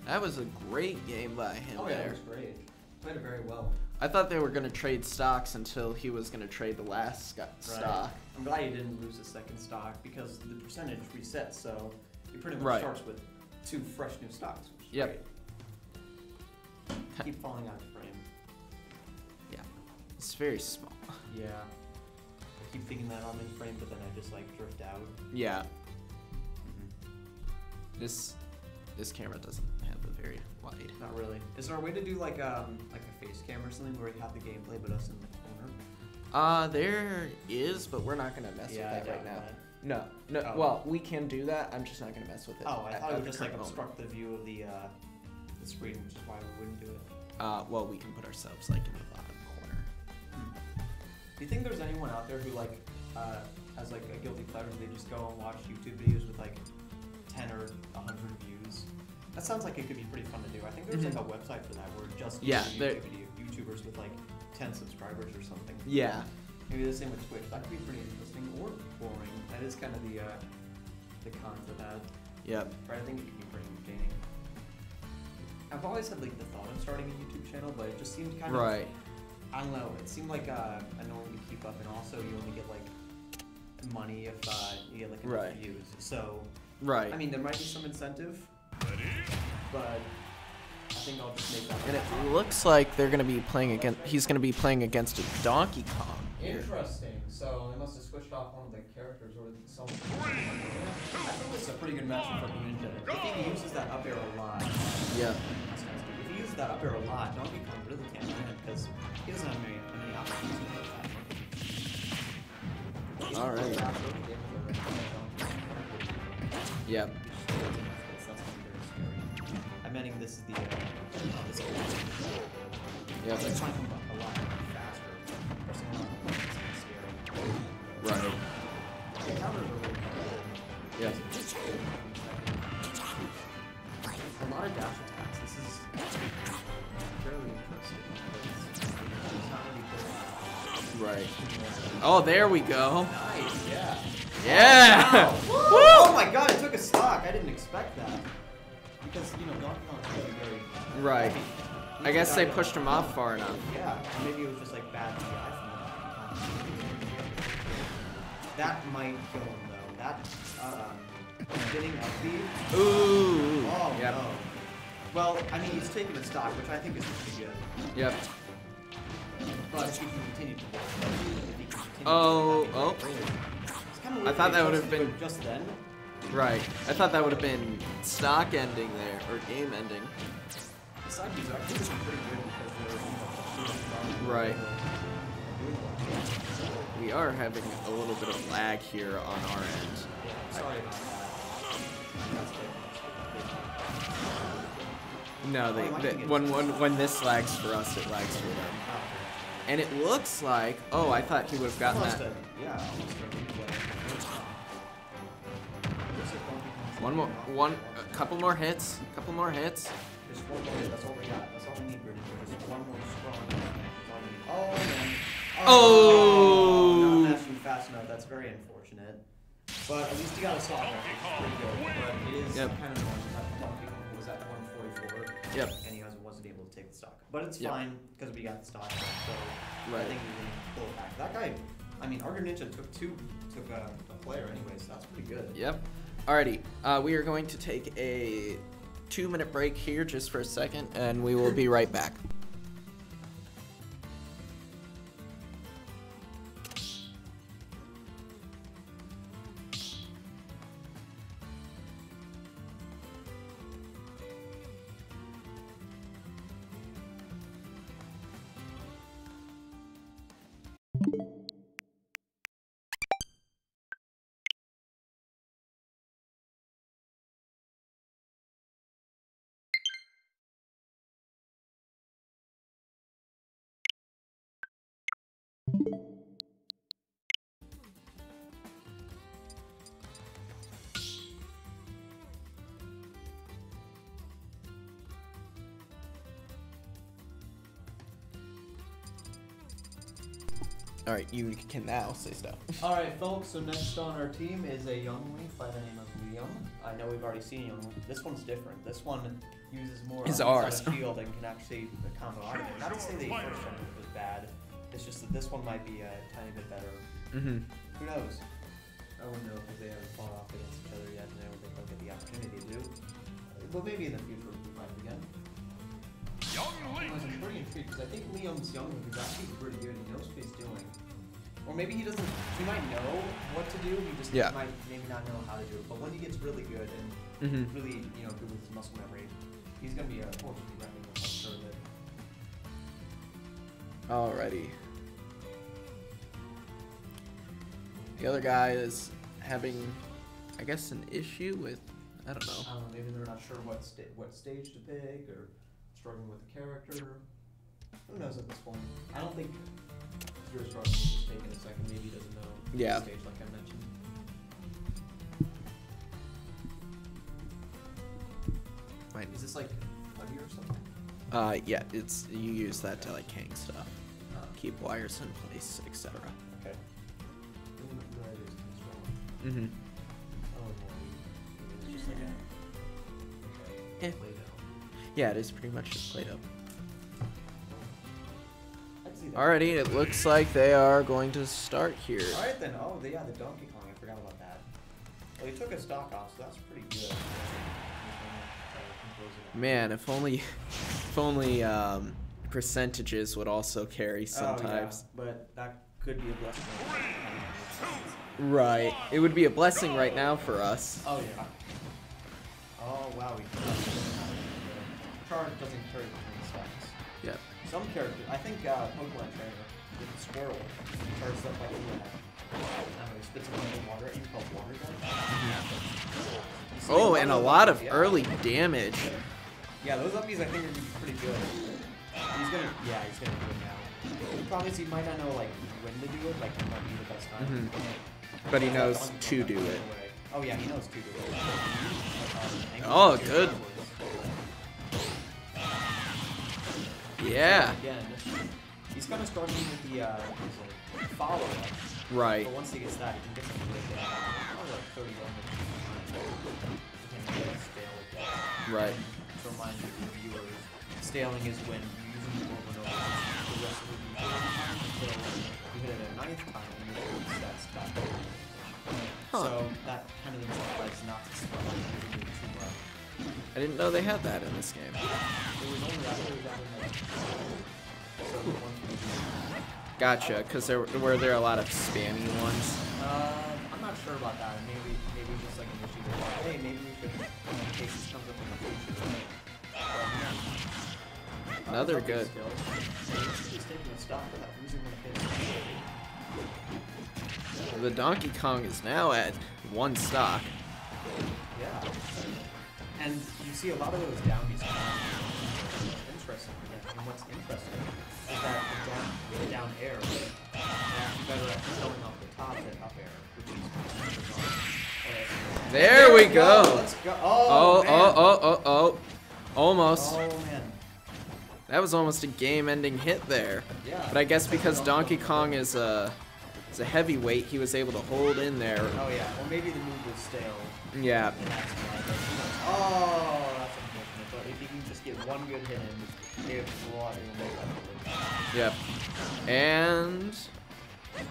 That was a great game by him Oh yeah, there. it was great. Played it very well. I thought they were going to trade stocks until he was going to trade the last stock. I'm glad he didn't lose the second stock because the percentage resets, so he pretty much Right. starts with 2 fresh new stocks, which is Yep. great. Keep falling out of frame. Yeah. It's very small. Yeah. I keep thinking that I'm in frame, but then I just like drift out. Yeah. This camera doesn't have a very wide. Not really. Is there a way to do like a face cam or something where you have the gameplay but us in the corner? There is, but we're not going to mess with I that right doubt now. that. No. Oh. Well, we can do that. I'm just not going to mess with it. Oh, I at- thought at it would the just like current moment. obstruct the view of the screen, which is why we wouldn't do it. Well, we can put ourselves like in the bottom corner. Do you think there's anyone out there who like has like a guilty pleasure? They just go and watch YouTube videos with like 10 or 100 views. That sounds like it could be pretty fun to do. I think there's like a website for that where it just Yeah, YouTube YouTubers with like 10 subscribers or something. Yeah. Maybe the same with Twitch. That could be pretty interesting or boring. That is kind of the con for that. Yep. But I think it could be pretty entertaining. I've always had like the thought of starting a YouTube channel, but it just seemed kind of Right. I don't know. It seemed like annoying to keep up, and also you only get like money if you get like enough Right. views. So Right. I mean, there might be some incentive, but I think I'll just make that. And it looks like they're going to be playing against. He's going to be playing against a Donkey Kong. here. Interesting. So they must have switched off one of the characters or some. I think this is a pretty good matchup for Greninja. If he uses that up air a lot, Yeah. that's nice. If he uses that up air a lot, Donkey Kong really can't win it because he doesn't have many options with that. All right. Yep. I'm betting this is the this Yep. It's fine a lot faster. Pressing a lot more is scary. Right. The counters are really good. Yep. A lot of dash attacks. This is fairly interesting. It's not really good. Right. Oh, there we go. Nice, yeah. Yeah. Wow. Oh my god, it took a stock. I didn't expect that. Because, you know, Donkey Kong is very, very Right. heavy. I guess they pushed him off far enough. Yeah, or maybe it was just like bad DI from the Donkey Kong. That might kill him though. That, getting up B. Ooh. Oh Yep. no. Well, I mean, he's taking a stock, which I think is pretty good. Yep. But if he can continue to if he can continue Oh, to oh. it's kinda I weird thought they that would chose have to do been- it just then. Right. I thought that would have been stock ending there, or game ending. The side views actually looking pretty good because they're Right. We are having a little bit of lag here on our end. Yeah, sorry about that. No, when this lags for us, it lags for them. And it looks like, oh, I thought he would have gotten Almost that. almost a replay. A couple more hits. Just one more hit, that's all we got. That's all we need, British. Just one more strong hit. That's all we need. Oh, man. Oh! Not matching fast enough. That's very unfortunate. But at least he got a stop. Pretty good. But it is Yep. kind of annoying that Donkey Kong was at 144. Yep. And he wasn't able to take the stock. But it's Yep. fine because we got the stock. So I Right. think we can pull it back. That guy, I mean, Arger Ninja took a player anyway, so that's pretty good. Yep. Alrighty, we are going to take a 2-minute break here just for a second, and we will be right back. Alright, you can now say stuff. Alright, folks, so next on our team is a Youngling by the name of Liam. I know we've already seen Youngling. This one's different. This one uses more Is on ours. the shield and can actually combo out of it. Not to say the first one was bad. It's just that this one might be a tiny bit better. Mm-hmm. Who knows? I wouldn't know because they haven't fought off against each other yet, and I don't think they'll get the opportunity to do. But maybe in the future we fight again. Young Link. I'm pretty intrigued because I think Liam's Youngling is actually pretty good. He knows what he's doing. Or maybe he doesn't, he might know what to do, he just might maybe not know how to do it. But when he gets really good and really, good with his muscle memory, he's going to be a force to be reckoned with, I'm sure of it. Alrighty. The other guy is having, I guess, an issue with, I don't know. I don't know, maybe they're not sure what stage to pick, or struggling with the character. Who knows at this point? I don't think you're struggling with just taking a second, maybe he doesn't know Yeah. the stage like I mentioned. Wait. Is this like Huggy or something? Yeah, it's, you use that to like hang stuff, keep wires in place, etc. Okay. Mm-hmm. It's just like a Eh. Yeah, it is pretty much just Play-Doh. Alrighty, it looks like they are going to start here. Alright then, the Donkey Kong, I forgot about that. Well, he took a stock off, so that's pretty good. Man, if only percentages would also carry sometimes. Oh, yeah, but that could be a blessing. Right. It would be a blessing right now for us. Oh yeah. Oh wow, Charge doesn't carry between stacks. Yep. Some characters, I think Pokemon Trainer with the squirrel charges up like I don't know, he spits a bunch of water, you call water gun. Oh, and a lot of early damage. Yeah, those uppies I think are gonna be pretty good. He's gonna do it now. The problem is he might not know like when to do it, like it might be the best time. But he knows to do it. Oh yeah, he knows to do it. Oh, good. Yeah. Again, he's kind of struggling with the his follow-up. Right. But once he gets that, he can get something like that. Probably like 30 Right. To remind the viewers, staling is when you use them over and over the rest of the video until you hit it a 9th time and you get stats back. So that kind of incentivizes not to spend too much. I didn't know they had that in this game. It was only that in Gotcha, because there were there a lot of spammy ones. I'm not sure about that. Maybe just like an issue with like, hey, maybe we should, in case this comes up in the future. Another good. He's taking a stock for that losing one hit. The Donkey Kong is now at 1 stock. Yeah. And you see a lot of those downies. Interesting. And what's interesting is that the down air is actually better at showing off the top than up air, which is There we go. Let's go. Oh. Almost. Oh man. That was almost a game-ending hit there. Yeah. But I guess because Donkey Kong is a heavyweight, he was able to hold in there. Oh yeah. Or maybe the move was stale. Yeah. And that's why. Oh, that's unfortunate. But if he you can just get one good hit in, it's a lot in the Yep. And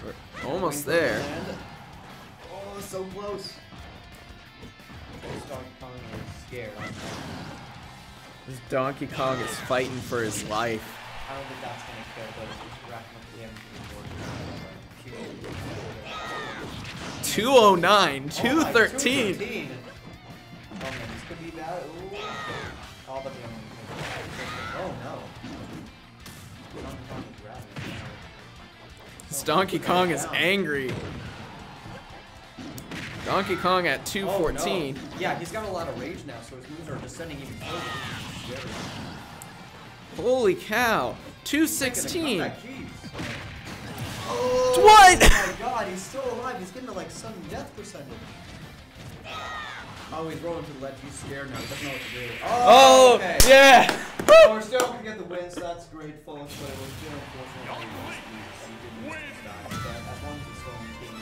we're almost there. Oh, so close. Donkey Kong is scared. This Donkey Kong is fighting for his life. I don't think that's gonna kill, but it's racking up the damage to the board. 209, 213. 213. Oh man, this could be bad. Ooh. Oh, but the oh no. Donkey Kong is grabbing. This Donkey Kong is angry. Donkey Kong at 214. Oh, no. Yeah, he's got a lot of rage now, so his moves are descending even further. Holy cow. 216. Jeez. Oh, What? Oh my god, he's still alive. He's getting to like sudden death percentage. Oh, he's rolling to the ledge. He's scared now. He doesn't know what to do. Oh, okay. yeah. Oh, we're still gonna get the win, so that's great, folks. But it was still unfortunate that he didn't die. But as long as he's still in the game.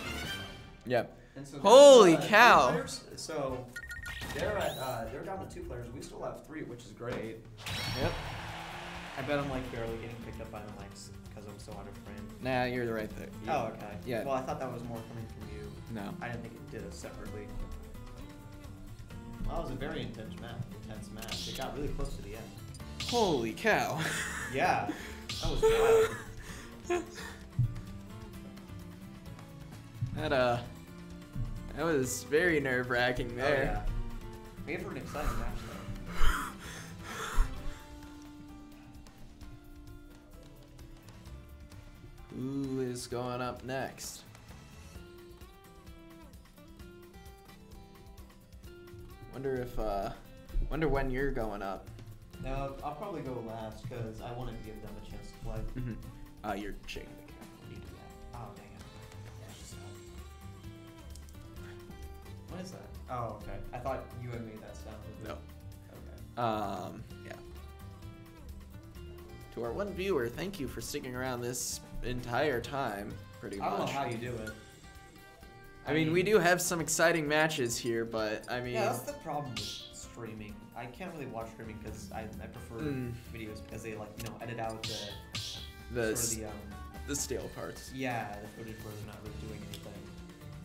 Yep. And so Holy there's, cow. 3 players. So they're down to 2 players. We still have 3, which is great. Yep. I bet I'm like barely getting picked up by the mics because I'm so out of frame. Nah, you're right there. Oh, okay. Yeah. Well, I thought that was more coming from you. No. I didn't think it did us separately. Well, that was a very intense match. It got really close to the end. Holy cow. Yeah, that was wild. That was very nerve-wracking there. Oh, yeah. Made for an exciting match, though. Who is going up next? Wonder when you're going up. No, I'll probably go last because I want to give them a chance to play. You're checking the camera. You do that. Oh, dang it. What is that? Oh, okay. I thought you had made that sound. No. Okay. Yeah. To our one viewer, thank you for sticking around this entire time, pretty much. I don't know how you do it. I mean, we do have some exciting matches here, but I mean... Yeah, that's the problem with streaming. I can't really watch streaming because I prefer videos because they, like, you know, edit out the sort of the stale parts. yeah, the footage where they're not really doing anything.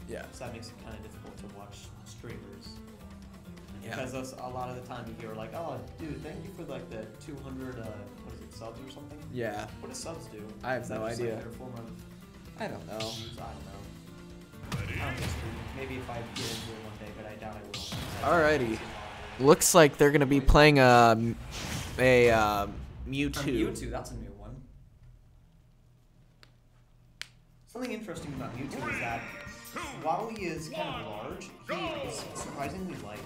Yeah. So that makes it kind of difficult to watch streamers. Yeah. Because a lot of the time you hear like, oh, dude, thank you for like the 200, what is it, subs or something? Yeah. What do subs do? I have Is that no just, idea. Like, their form of I don't know. views? I don't know. I don't think streaming. Maybe if I get into it one day, but I doubt I will. Alrighty. Looks like they're gonna be playing a Mewtwo. Mewtwo, that's a new one. Something interesting about Mewtwo is that while he is kind of large, he is surprisingly light.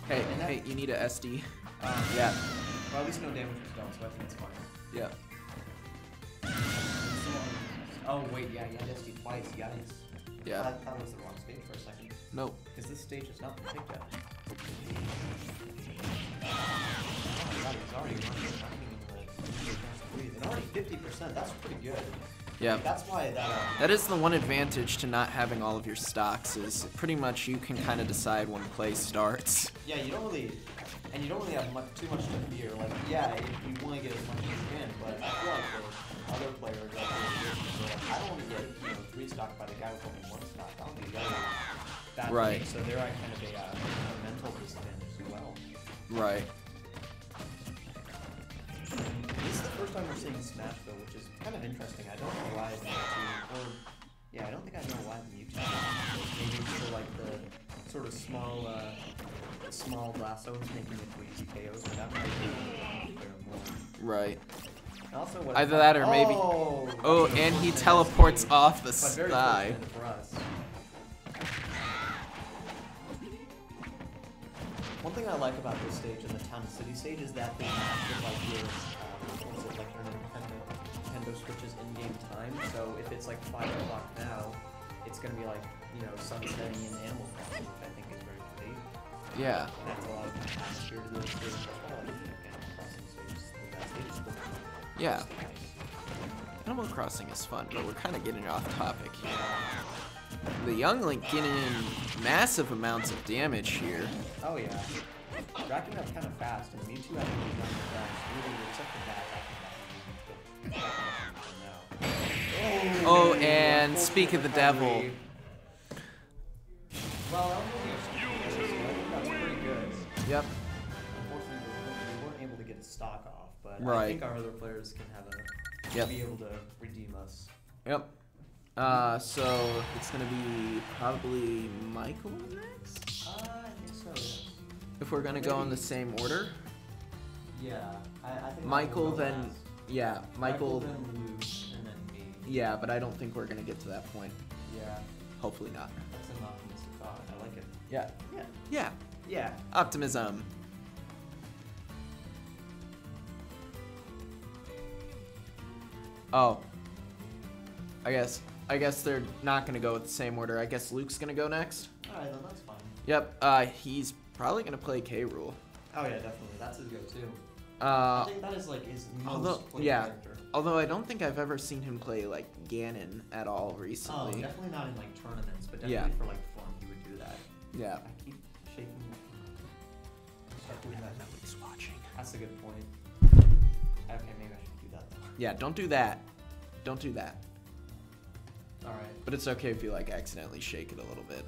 Hey, And that- hey, you need a SD. Yeah. Yeah. Well, at least no damage was done, so I think it's fine. Yeah. Oh wait, yeah, you had SD twice, yikes. Yeah. I thought it was the wrong stage for a second. Nope. Because this stage has not been picked yet. Oh my god, he's already running and already 50%, that's pretty good. Yeah. That's why That is the one advantage to not having all of your stocks is pretty much you can kind of decide when play starts. yeah, you don't really have too much to fear. Like, yeah, if you want to get as much as you can, but I feel like the other players are really good. So like, I don't want to get 3 stock by the guy with only 1 stock. That would be very bad. Right. So they're at kind of a mental disadvantage as well. Right. This is the first time we're seeing Smash though, which is kind of interesting. I don't know why the Mewtwo, or yeah, I don't think I know why the Mewtwo. Maybe for like the sort of small blast zones making it to easy KOs, but that might be more. Right. And also, what Either that or maybe. Oh, and he teleports off the but very sky. fortunate for us. One thing I like about this stage and the town and city stage is that they match with like your what is it, like your Nintendo Switch's in-game time. So if it's like 5 o'clock now, it's gonna be like sunsetting in Animal Crossing, which I think is very pretty. Yeah. And that's a lot of atmosphere to the stage as well. Like Animal Crossing stages, that stage is pretty fun. Yeah. Animal Crossing is fun, but we're kind of getting off topic here. The Young Link getting in massive amounts of damage here. Oh yeah. racking up kind of fast, and Mewtwo I think is running fast. Really, except for that, I can Oh, and speak of the devil. Well, that was only so I think that's pretty good. Yep. Unfortunately, we weren't able to get a stock off, but I Right. think our other players can have Yep. be able to redeem us. Yep. So it's gonna be probably Michael next. I think so. Yes. If we're gonna go in the same order. Yeah, I think Michael, I'll go then last. yeah, Michael. then Luke, and then me. Yeah, but I don't think we're gonna get to that point. Yeah, Hopefully not. that's an optimistic thought. I like it. Yeah. Yeah. Yeah. Yeah. Optimism. Oh. I guess they're not gonna go with the same order. I guess Luke's gonna go next. Alright, then that's fine. Yep. He's probably gonna play K. Rool. Oh yeah, definitely. That's his go-to. I Uh, think that is like his although most played yeah, character. although I don't think I've ever seen him play like Ganon at all Oh, recently. definitely not in like tournaments, but definitely Yeah. for like fun, he would do that. Yeah. I keep shaking. Start doing that. Nobody's watching. That's a good point. Okay, maybe I should do that though. Yeah, don't do that. Don't do that. Alright. But it's okay if you like accidentally shake it a little bit.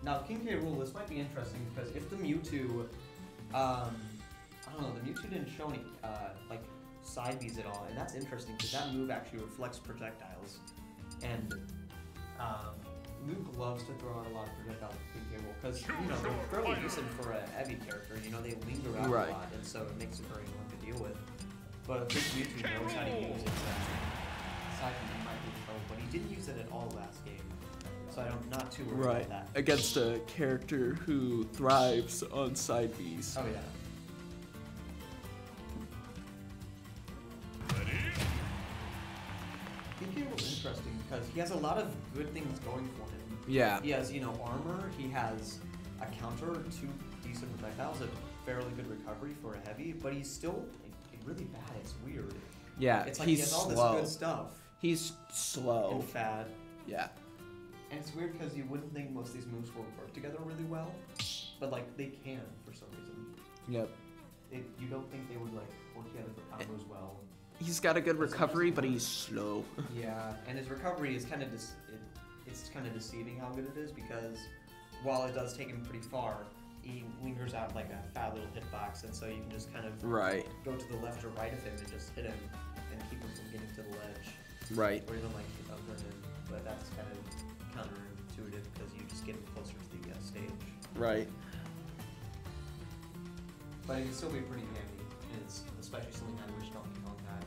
Now, King K. Rool, this might be interesting because if the Mewtwo, I don't know, the Mewtwo didn't show any, like, side Bs at all, and that's interesting because that move actually reflects projectiles. And, Luke loves to throw out a lot of projectiles with King K. Rool because, you know, they're fairly decent for a heavy character, you know, they linger out Right. a lot, and so it makes it very hard to deal with. But if this Mewtwo knows how to use it, aside from it might be trouble, but he didn't use it at all last game. So I'm not too worried about that. Against a character who thrives on side Bs. Oh yeah. King K. was interesting because he has a lot of good things going for him. Yeah. He has, you know, armor. He has a counter, 2 decent projectiles, a fairly good recovery for a heavy, but he's still really bad. It's weird. Yeah, It's like he's he has all slow. this good stuff He's slow. and fad. Yeah. And it's weird because you wouldn't think most of these moves will work together really well, but like they can for some reason. Yep. You don't think they would like work together for combos well. He's got a good recovery, but he's slow. Yeah, and his recovery is kind of it's kind of deceiving how good it is because while it does take him pretty far, he lingers out like a fat little hitbox, and so you can just kind of Right. go to the left or right of him and just hit him and keep him from getting to the ledge, Right. or even like under him. But that's kind of counterintuitive because you just get him closer to the stage. Right. But it can still be pretty handy, and it's especially something I wish Donkey Kong had.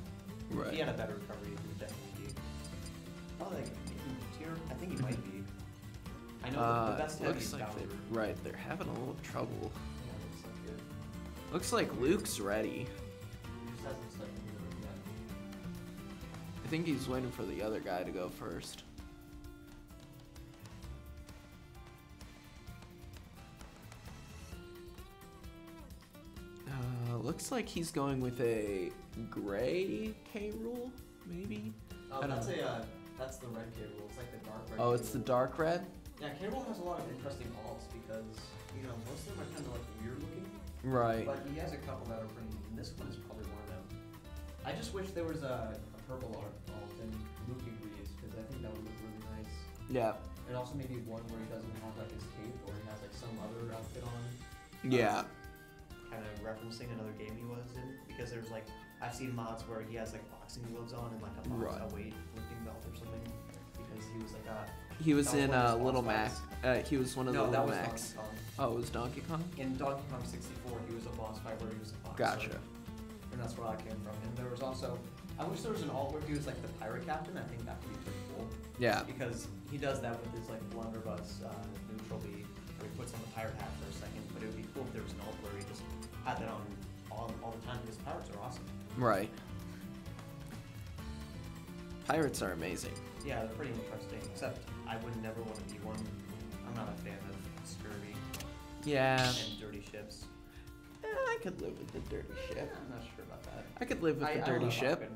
If Right. he had a better recovery, he would definitely be. Probably like in tier. I think he might be. I know the best heavy looks is like Bowser. right. They're having a little trouble. Yeah, looks like it. Looks like Luke's ready. He just hasn't stuck into it yet. I think he's waiting for the other guy to go first. Looks like he's going with a gray K. Rool, maybe? I don't That's know. that's the red K. Rool. It's like the dark red. Oh, it's the dark red? Yeah, K. Rool has a lot of interesting alts because you know most of them are kind of like weird looking, Right. but he has a couple that are pretty neat, and this one is probably one of them. I just wish there was a purple alt and Luke agrees because I think that would look really nice. Yeah. And also maybe one where he doesn't have like his cape or he has like some other outfit on. Yeah. Kind of referencing another game he was in because there's like I've seen mods where he has like boxing gloves on and like a Right. weightlifting belt or something because he was like He was That was in one of his Little boss Mac. fights. He was one of no, the that Little was Macs. Donkey Kong. Oh, it was Donkey Kong? In Donkey Kong 64, he was a boss fight where he was a boxer. Gotcha. And that's where I came from. And there was also, I wish there was an alt where he was like the pirate captain. I think that could be pretty cool. Yeah. Because he does that with his like blunderbuss neutral B, where he puts on the pirate hat for a second. But it would be cool if there was an alt where he just had that on all the time because pirates are awesome. Right. Pirates are amazing. Yeah, they're pretty interesting. Except I would never want to be one. I'm not a fan of scurvy Yeah. and dirty ships. I could live with the dirty ship. I'm not sure about that. I could live with the I dirty don't know if I ship. could.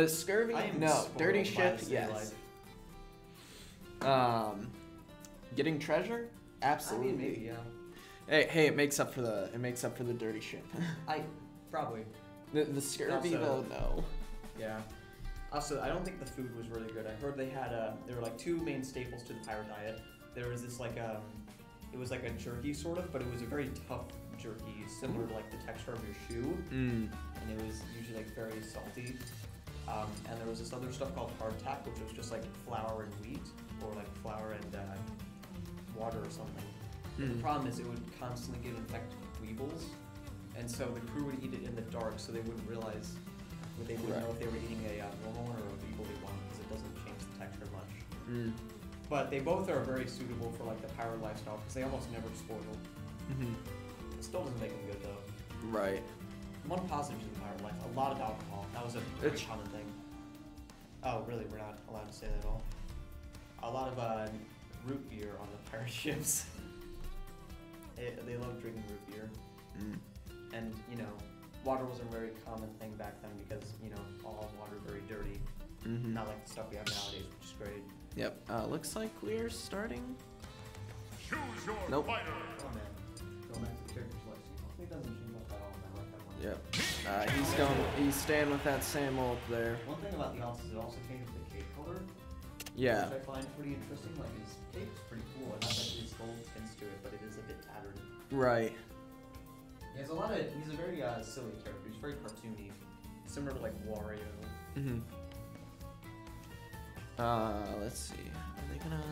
The scurvy? I am No. spoiled Dirty by ship? the city Yes. life. Getting treasure? Absolutely. I mean, maybe, yeah. Hey, it makes up for the dirty ship. Probably. The scurvy Also- though, no. Yeah. Also, I don't think the food was really good. I heard they had there were like two main staples to the pirate diet. There was this like it was like a jerky sort of, but it was a very tough jerky, similar to like the texture of your shoe, and it was usually like very salty. And there was this other stuff called hardtack, which was just like flour and wheat, or like flour and water or something. But the problem is it would constantly get infected with weevils, and so the crew would eat it in the dark, so they wouldn't realize, they wouldn't know if they were eating a normal one or a weevily one, because it doesn't change the texture much. But they both are very suitable for like the pirate lifestyle, because they almost never spoil. It still doesn't make them good though. Right. One positive to the pirate life, a lot of alcohol. That was a very It's- common thing. Oh, really? We're not allowed to say that at all? A lot of root beer on the pirate ships. They love drinking root beer. And, you know, water was a very common thing back then because, you know, all water very dirty. Not like the stuff we have nowadays, which is great. Yep. Looks like we're starting. Choose your Nope. fighter. Oh man. Go back to character selection. It doesn't change up at all. I like that one. Yep. He's staying with that same old there. One thing about the Alts is it also changes the cape color, Yeah. which I find pretty interesting. Like his cape is pretty cool. It has like these gold tints to it, but it is a bit tattered. Right. He has a lot of. He's a very silly character. He's very cartoony, similar to like Wario. Let's see. Are they gonna?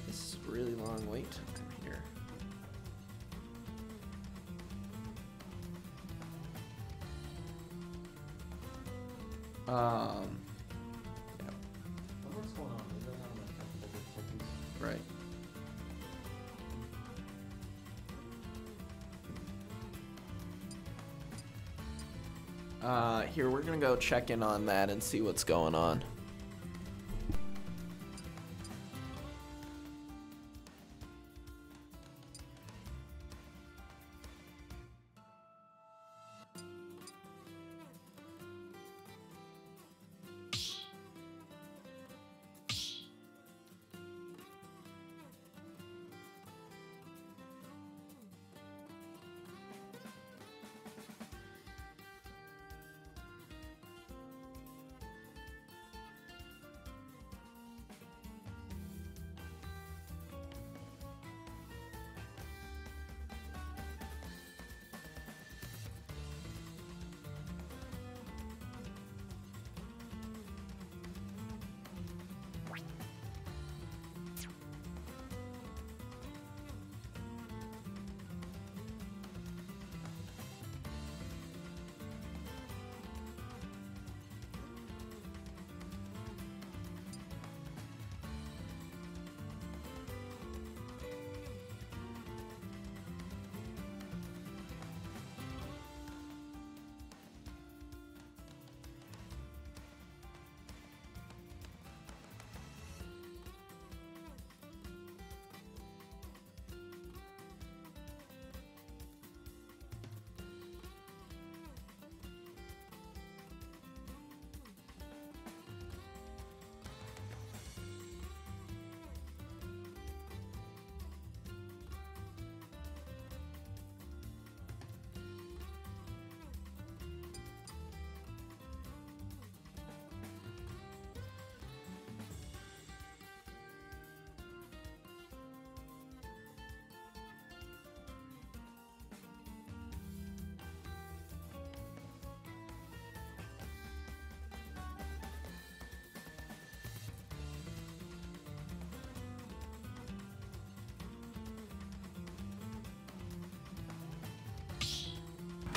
This is a really long wait to come here. Yep. What's going on? Is there not like technical difficulties? Right. Here, we're gonna go check in on that and see what's going on.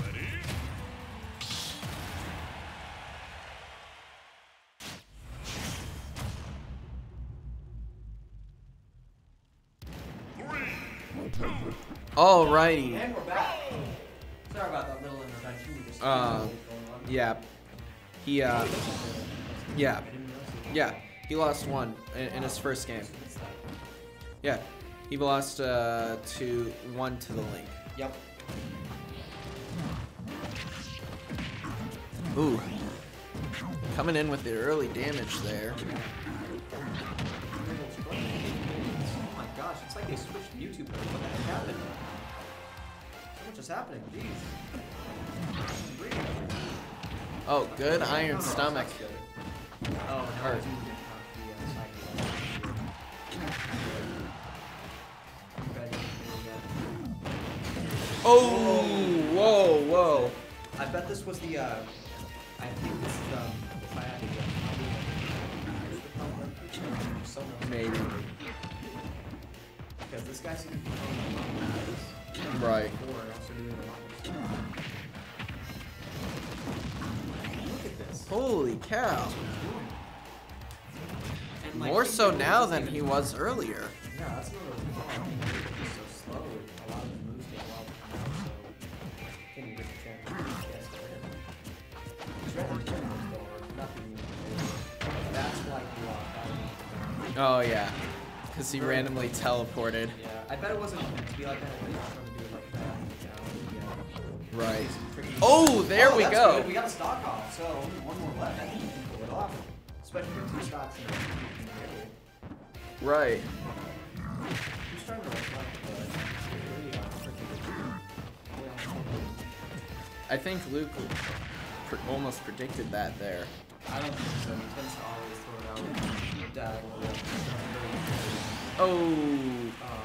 Ready? Alrighty. And we're back. Sorry about that little intervention. We just Uh, going on. Yeah. He yeah. I didn't realize it. Yeah. He lost one in his first game. Yeah. He lost to one to the Link. Yep. Ooh. Coming in with the early damage there. Oh my gosh, it's like They switched YouTube. What the heck happened? So much is happening. Jeez. Oh, good iron No, stomach. that's good. Oh, no, Or- I do get Oh, whoa, whoa. I bet this was the, I think this is, if I had to guess, probably Maybe. because this guy seems to be throwing a lot of Right. before, and also doing a lot more stuff. Look at this. Holy cow. And, like, More he so doesn't now even- than he was earlier. Yeah, that's another reason why he's so slow. A lot of his moves take a while to come out, so can you get the chance to guess for him? He's ready to kill him, though, or nothing even. That's why he lost out. Oh, yeah. Because he randomly teleported. Yeah, I bet it wasn't meant to be like that. I think he was trying to do it like that. You know, yeah. Right. Some tricky- Oh, there we that's go. good. We got a stock off, so only one more left. I think we can pull it off. Especially with 2 stocks in the table. Right. He's trying to reflect, but really tricky. I think Luke almost predicted that there. I don't think so. He tends to always throw it out diagonally. Oh.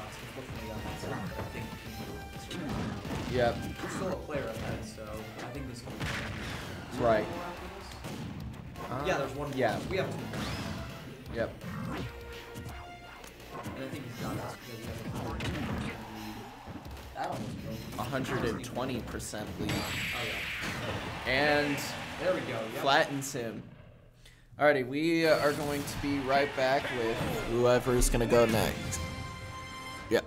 It's unfortunately on that side, but I think he can do it. Yep. We're still a player ahead, so I think this will be fun. Right. Yeah, there's one more. Yeah. We have 2 more. Yep. And I think he's got us because we have a 4 that almost broke. 120% lead. Oh, yeah. And There we go. Yep. flattens him. Alrighty, we are going to be right back with whoever's going to go next. Yep.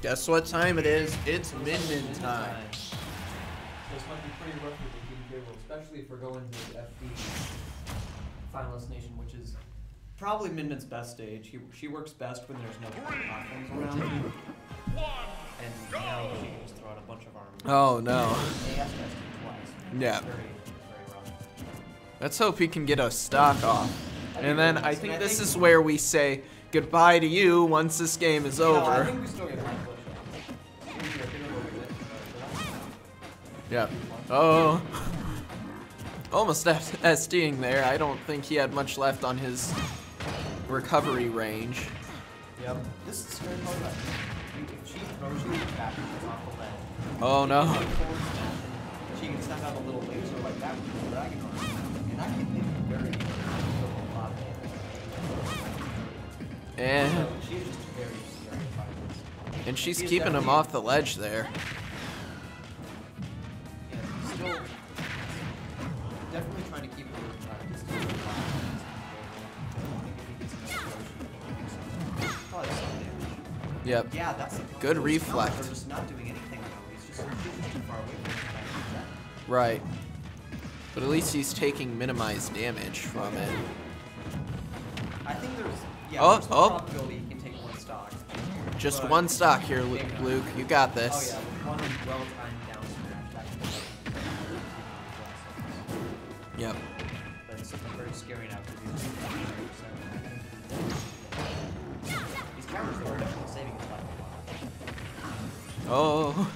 Guess what time it is? It's Min time. So this might be pretty rough with the Team Gabriel, especially if we're going to the FD Finalist Nation, which is probably Minmin's best stage. She works best when there's no platforms around. And now she can just throw out a bunch of armor. Oh no. They have to test it twice. Yeah. It's very rough. Let's hope he can get a stock off. And then I think And I this think- is where we say goodbye to you once this game is No, I over. think we still get one push. Yeah. Oh. Almost SDing there. I don't think he had much left on his recovery range. Yep. This is the scary part about it. If she throws you back off the ledge, Oh no. she can send out a little laser like that with the dragon arm, and that can hit very a lot of damage. And So she's just very scary to fight. and she's He's keeping him definitely- off the ledge there. Yeah, still definitely trying to keep her still probably some damage. Yep. Yeah, that's a Good those reflect. counters are just not doing anything just too far away from that. Right. But at least he's taking minimized damage from it. I think there's Oh, there's no oh. probability you can take one stock. Just But- one stock here, Luke. You got Oh this. yeah, with one well-timed down smash that can be like Yep. but it's something very scary now because these counters are definitely saving his life a lot. Oh.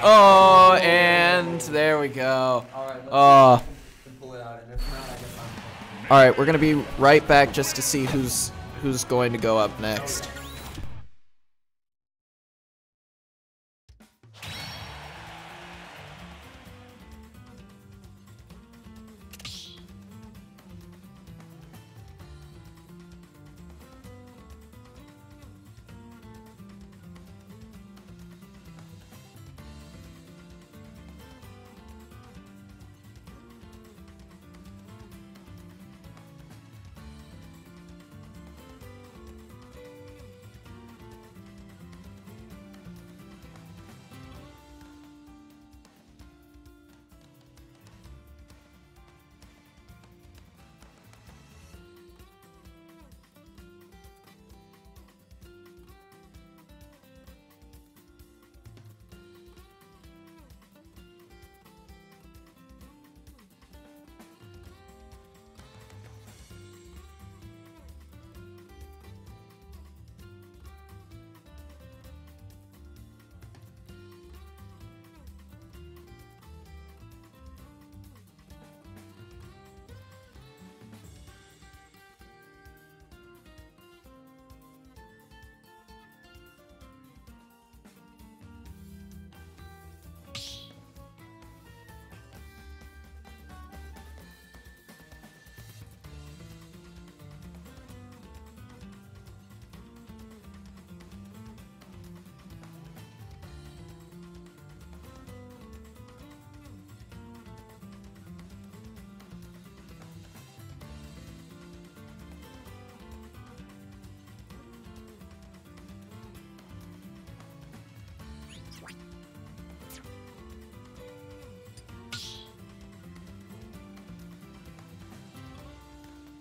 Oh, and there we go. Alright, let's Oh. see if we can pull it out, and if not, I guess I'm. All right, we're gonna be right back just to see who's going to go up next.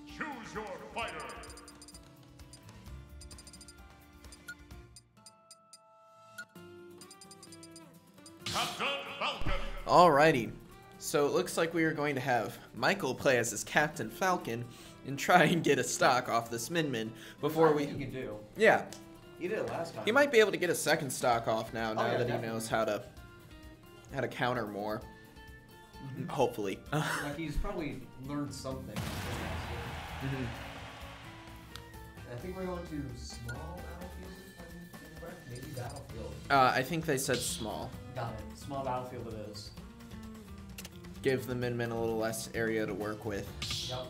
Choose your fighter. Captain Falcon. Alrighty. So it looks like we are going to have Michael play as his Captain Falcon and try and get a stock off this Min Min before we. You can do. Yeah, He did it last time. he might be able to get a second stock off now. Now yeah, that definitely. he knows how to counter more. Hopefully. Like he's probably learned something. Mhm. I think we're going to small battlefield, if I'm correct. Maybe battlefield. I think they said small. Got it. Small battlefield it is. Give the Min Min a little less area to work with. Yep.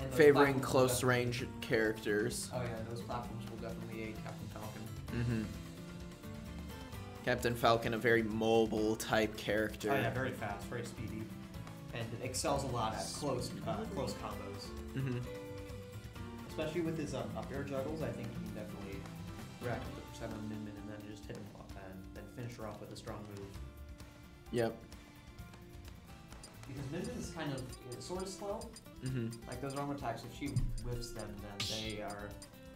And those Favoring platforms will close definitely- range characters. Oh yeah, those platforms will definitely aid Captain Falcon. Mm-hmm. Captain Falcon, a very mobile type character. Oh yeah, very fast, very speedy, and it excels a lot at close combos. Mm-hmm. Especially with his up air juggles, I think he can definitely rack up the percent on Min Min and then just hit him and then finish her off with a strong move. Yep. Because Min Min is kind of sort of slow. Mm-hmm. Like those armor attacks, if she whiffs them, then they are.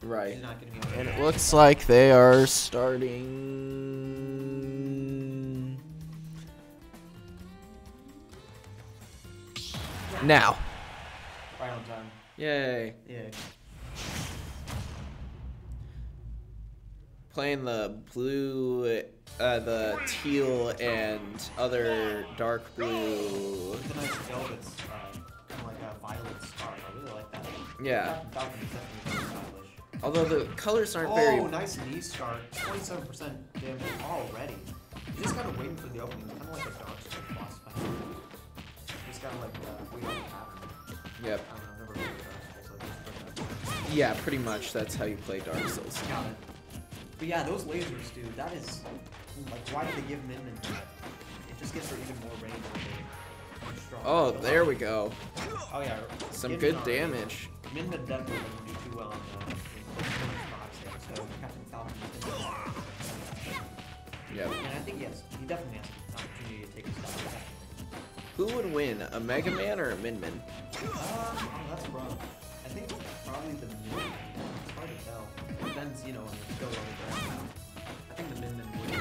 Right. She's not going to be able And to. it looks like they are starting now. Right on time. Yay. Yeah. Playing the blue, the teal and other dark blue. The nice velvets, kind of like a violet scar. I really like that. Yeah. Captain Falcon is definitely very stylish. Although the colors aren't Oh, very. nice knee scar. 27% damage already. You just gotta wait for the opening. It's kind of like a Dark Souls boss fight. You just gotta like wait on the pattern. Yep. I don't know, I've never played Dark Souls. So I just Yeah, pretty much. That's how you play Dark Souls. got it. But yeah, those lasers, dude. That is like, why did they give Min Min that? It just gives her even more range. And strong. Oh, there we go. Oh yeah. Some Min good Min damage. Min Min definitely doesn't do too well in close spots there. So Captain Falcon. Yep. And he definitely has an opportunity to take a spot. Who would win, a Mega Man or a Min Min? Oh, that's rough. I think probably the Min. It's hard to tell. Depends, you know, on the skill level. I think the Min Min would win.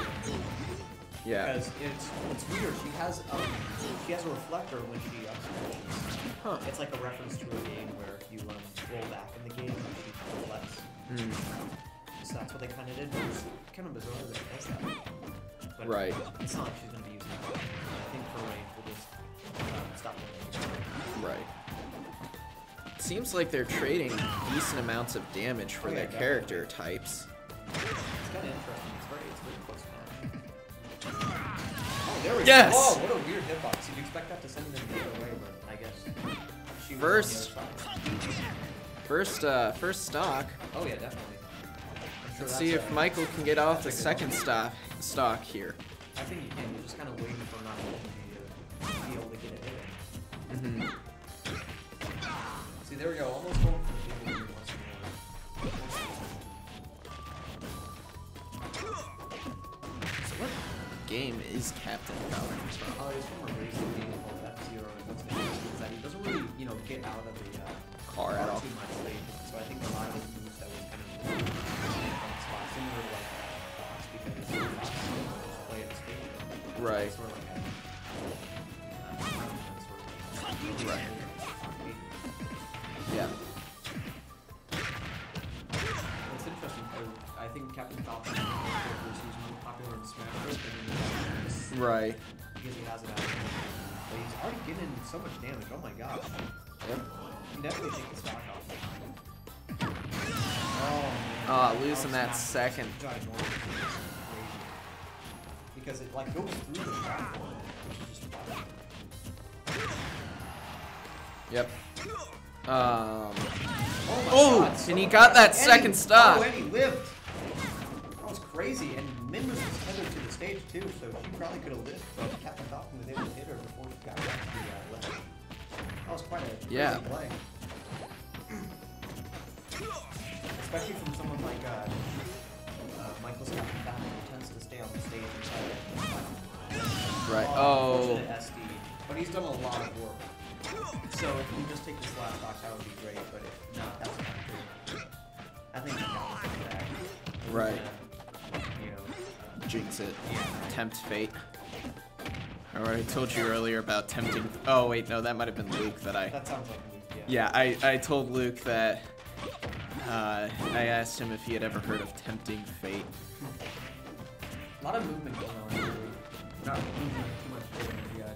Yeah. Because it's weird. She has a reflector when she up smashes. Huh. It's like a reference to a game where you roll back in the game and she reflects. So that's what they kind of did. It's kind of bizarre that it does that. But Right. it's not like she's going to be using it. I think for range, we'll just stop it. Right. Seems like they're trading decent amounts of damage for Oh, yeah, their definitely. character types. It's kind of interesting. It's very close match. Oh, there we Yes! go. Oh, what a weird hitbox. You'd expect that to send them the other way, but I guess she was First- on the other side. First stock. Oh yeah, definitely. I'm sure Let's see that's if Michael can get off the that's a good second one. stock here. I think you can. You're just kind of waiting for an opportunity to be able to get a hit. Hmm. See, there we go. Almost going for the game once So what game is Captain Falcon from? Oh, it's from a racing game called F-Zero. And what's interesting is that he doesn't really, you know, get out of the Car at all. too much late. So I think a lot of his moves that was kind of from spots similar to like Fox because he's so fast to play at speed. Right. Sort of like a Right. Yeah. It's interesting because I think Captain Falcon is more popular in Smash Bros. Than in Right. because he has it out. But he's already getting so much damage. Oh my gosh. Yep. You definitely take the stock off. Oh man. Losing that second. Ginormous. It's crazy. Because it like goes through the platform, which is just wild. Yep. Oh, my Oh, God, so and he got that and second he, stock. Oh, and he lived. That was crazy. And Min was tethered to the stage too, so she probably could have lived, but Captain Falcon was able to hit her before she got back to the left. That was quite a crazy play. Especially from someone like Michael's Captain Falcon, who tends to stay on the stage and try to Right. unfortunate SD. But he's done a lot of work. So if we just take this last stock, that would be great, but if not, that's not true. I think he got us back. Right. You know, Jinx it. yeah. Tempt fate. I already told you earlier about tempting. Oh wait, no, that might have been Luke that I. That sounds like Luke, yeah. Yeah, I told Luke that I asked him if he had ever heard of tempting fate. A lot of movement going on here. Not movement too much forward yet.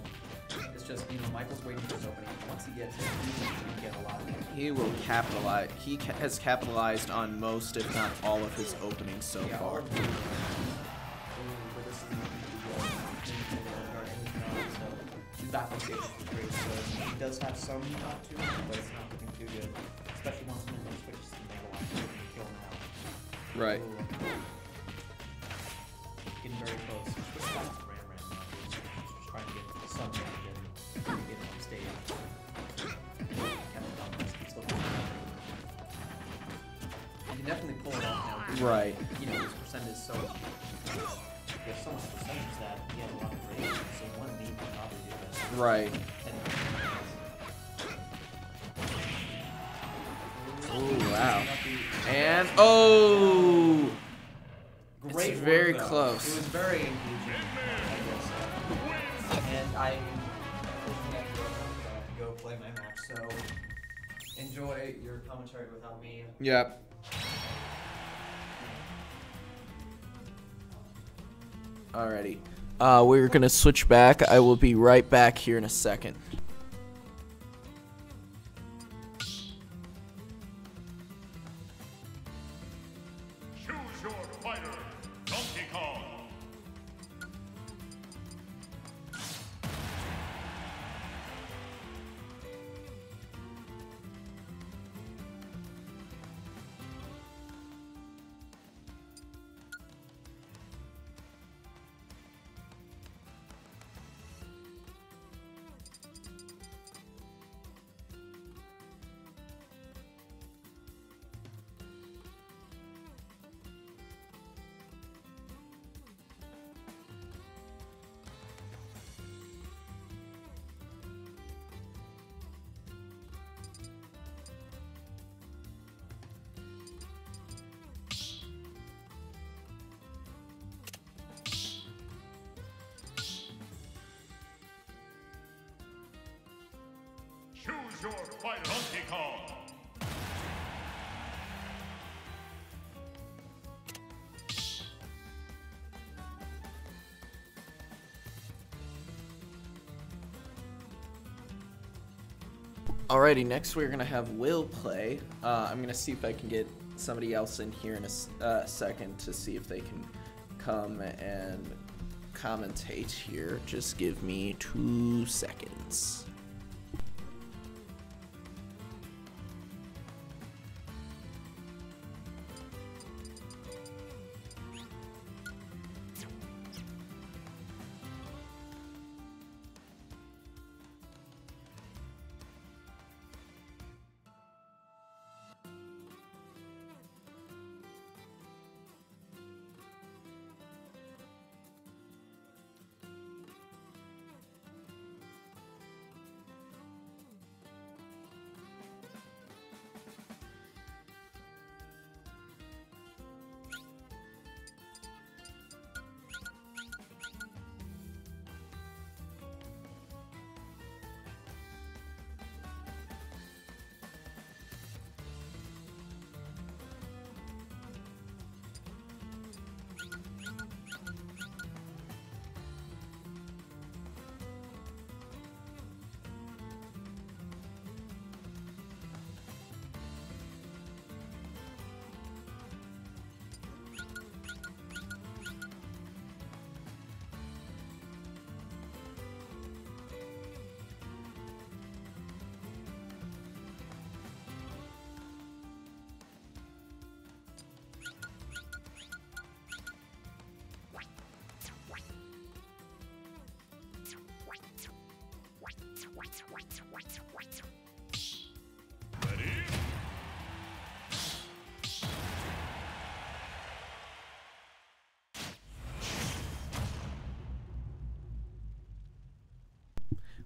It's just, you know, Michael's waiting for his opening. Once he gets it, he's going to get a lot of it. He will capitalize. He has capitalized on most, if not all, of his openings so Yeah, far. but this is so he's back on stage, which is great. So he does have some not too much, but it's not looking too good. Especially once Minmo switches to Megawatts, he's going to kill now. Right. Ooh. Getting very close. Switch back to Ram Ram now. Just trying to get some damage in, get on stage. Captain Falcon keeps looking good. You can definitely pull it off now. because, Right. You know, his percent is so. He has so much percentage that he has a lot of range. So one knee can probably do this. Right. And Oh wow. And oh. great It's work, very though. close. It was very engaging, I guess. And I have to go play my match, so enjoy your commentary without me. Yep. Alrighty. We're gonna switch back. I will be right back here in a second. Choose your fighter, Donkey Kong. Alrighty, next we're gonna have Will play. I'm gonna see if I can get somebody else in here in a second to see if they can come and commentate here. Just give me 2 seconds.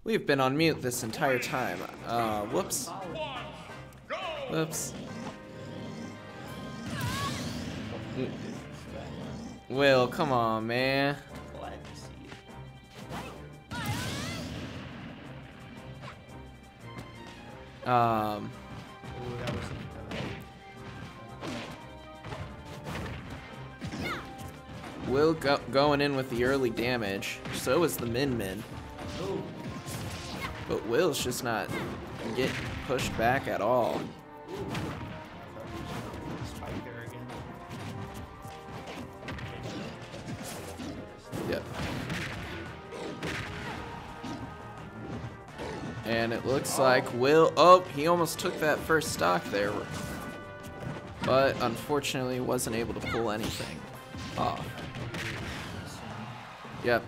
We've been on mute this entire time. Whoops. Whoops. Will, come on, man. Glad to see you. Um, Ooh, that was Will going in with the early damage. So is the Min Min. Ooh. But Will's just not getting pushed back at all. Spike there again. Yep. And it looks like Will... Oh, he almost took that first stock there. But unfortunately wasn't able to pull anything off. Yep.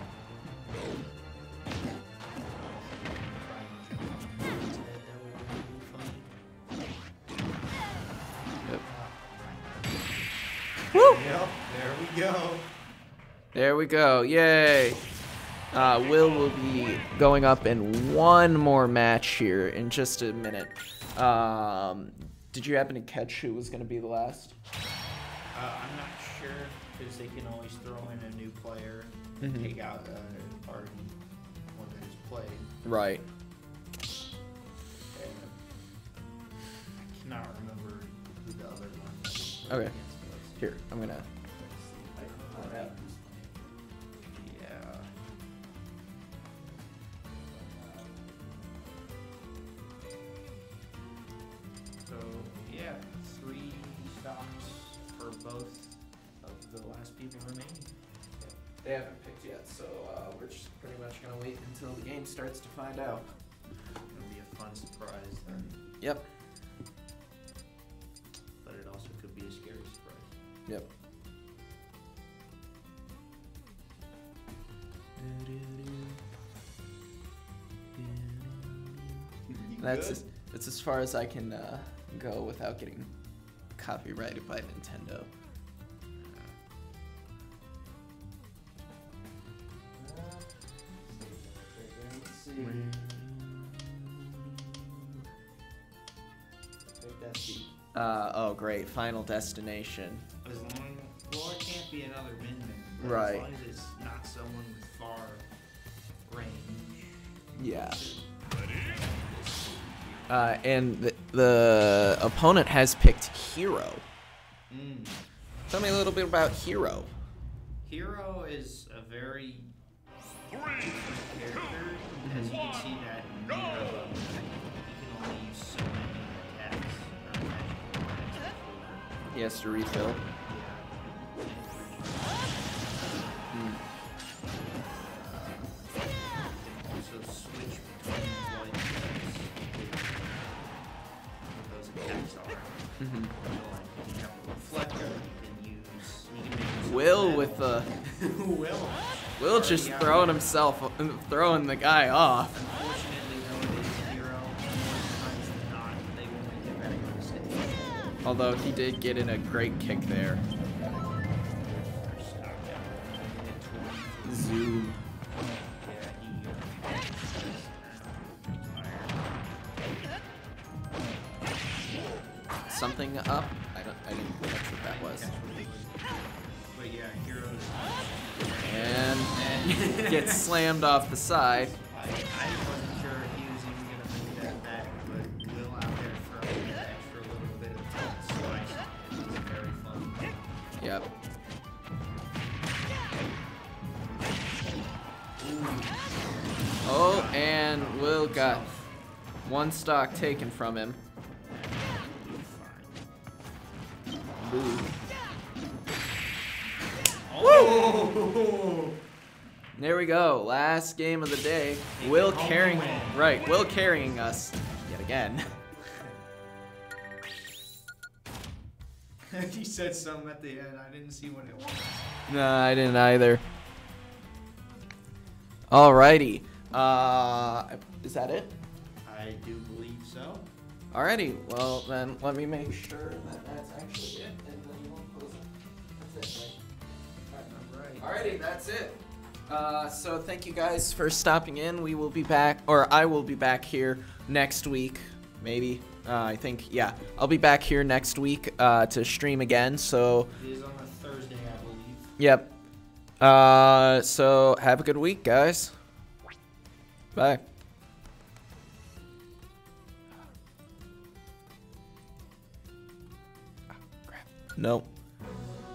Yep. Woo! Yep, there we go. There we go. Yay. Will be going up in one more match here in just a minute. Did you happen to catch who was going to be the last? I'm not sure because they can always throw in a new player, Mhm. take out already one that has played. Right. And I cannot remember who the other one was. Okay. against was. Here, I'm going to... Yeah. So yeah, 3 stocks for both of the last people remaining. They haven't picked yet, so we're just pretty much going to wait until the game starts to find out. It'll be a fun surprise then, Yep. but it also could be a scary surprise. Yep. That's as far as I can go without getting copyrighted by Nintendo. Let's see. Take that seat. Oh great, Final Destination. As long, well, it can't be another Min Min. But Right. As long as it's not someone with far range. Yeah. And the opponent has picked Hero. Mm. Tell me a little bit about Hero. Hero is a very different character. As you can see that in Hero, he can only use so many attacks, magical attacks before. He has to refill. Also switch between what those attacks are. Mhm. So, like, you have a reflector, you can use. You can make use of Will metal. with the Will. just Yeah. throwing himself, throwing the guy off. Unfortunately, though, it is hero. More times than not, they will make it back on the stage. Although he did get in a great kick there. Zoom. Something up? I didn't catch what that was. But yeah, heroes. And gets slammed off the side. I wasn't sure he was even gonna make that back, but Will out there throwing that extra little bit of spice on it was very fun. Yep. Oh, and Will got one stock taken from him. Boo. Oh! There we go. Last game of the day. Will carrying, right? Will carrying us yet again. He said something at the end. I didn't see what it was. No, I didn't either. Alrighty. Is that it? I do believe so. Alrighty. Well, then let me make sure that that's actually it, and then you won't close it. That's it, right? Alrighty, that's it. So thank you guys for stopping in. We will be back, or I will be back here next week, maybe. I think, yeah. I'll be back here next week to stream again, so... It is on a Thursday, I believe. Yep. So have a good week, guys. Bye. Nope.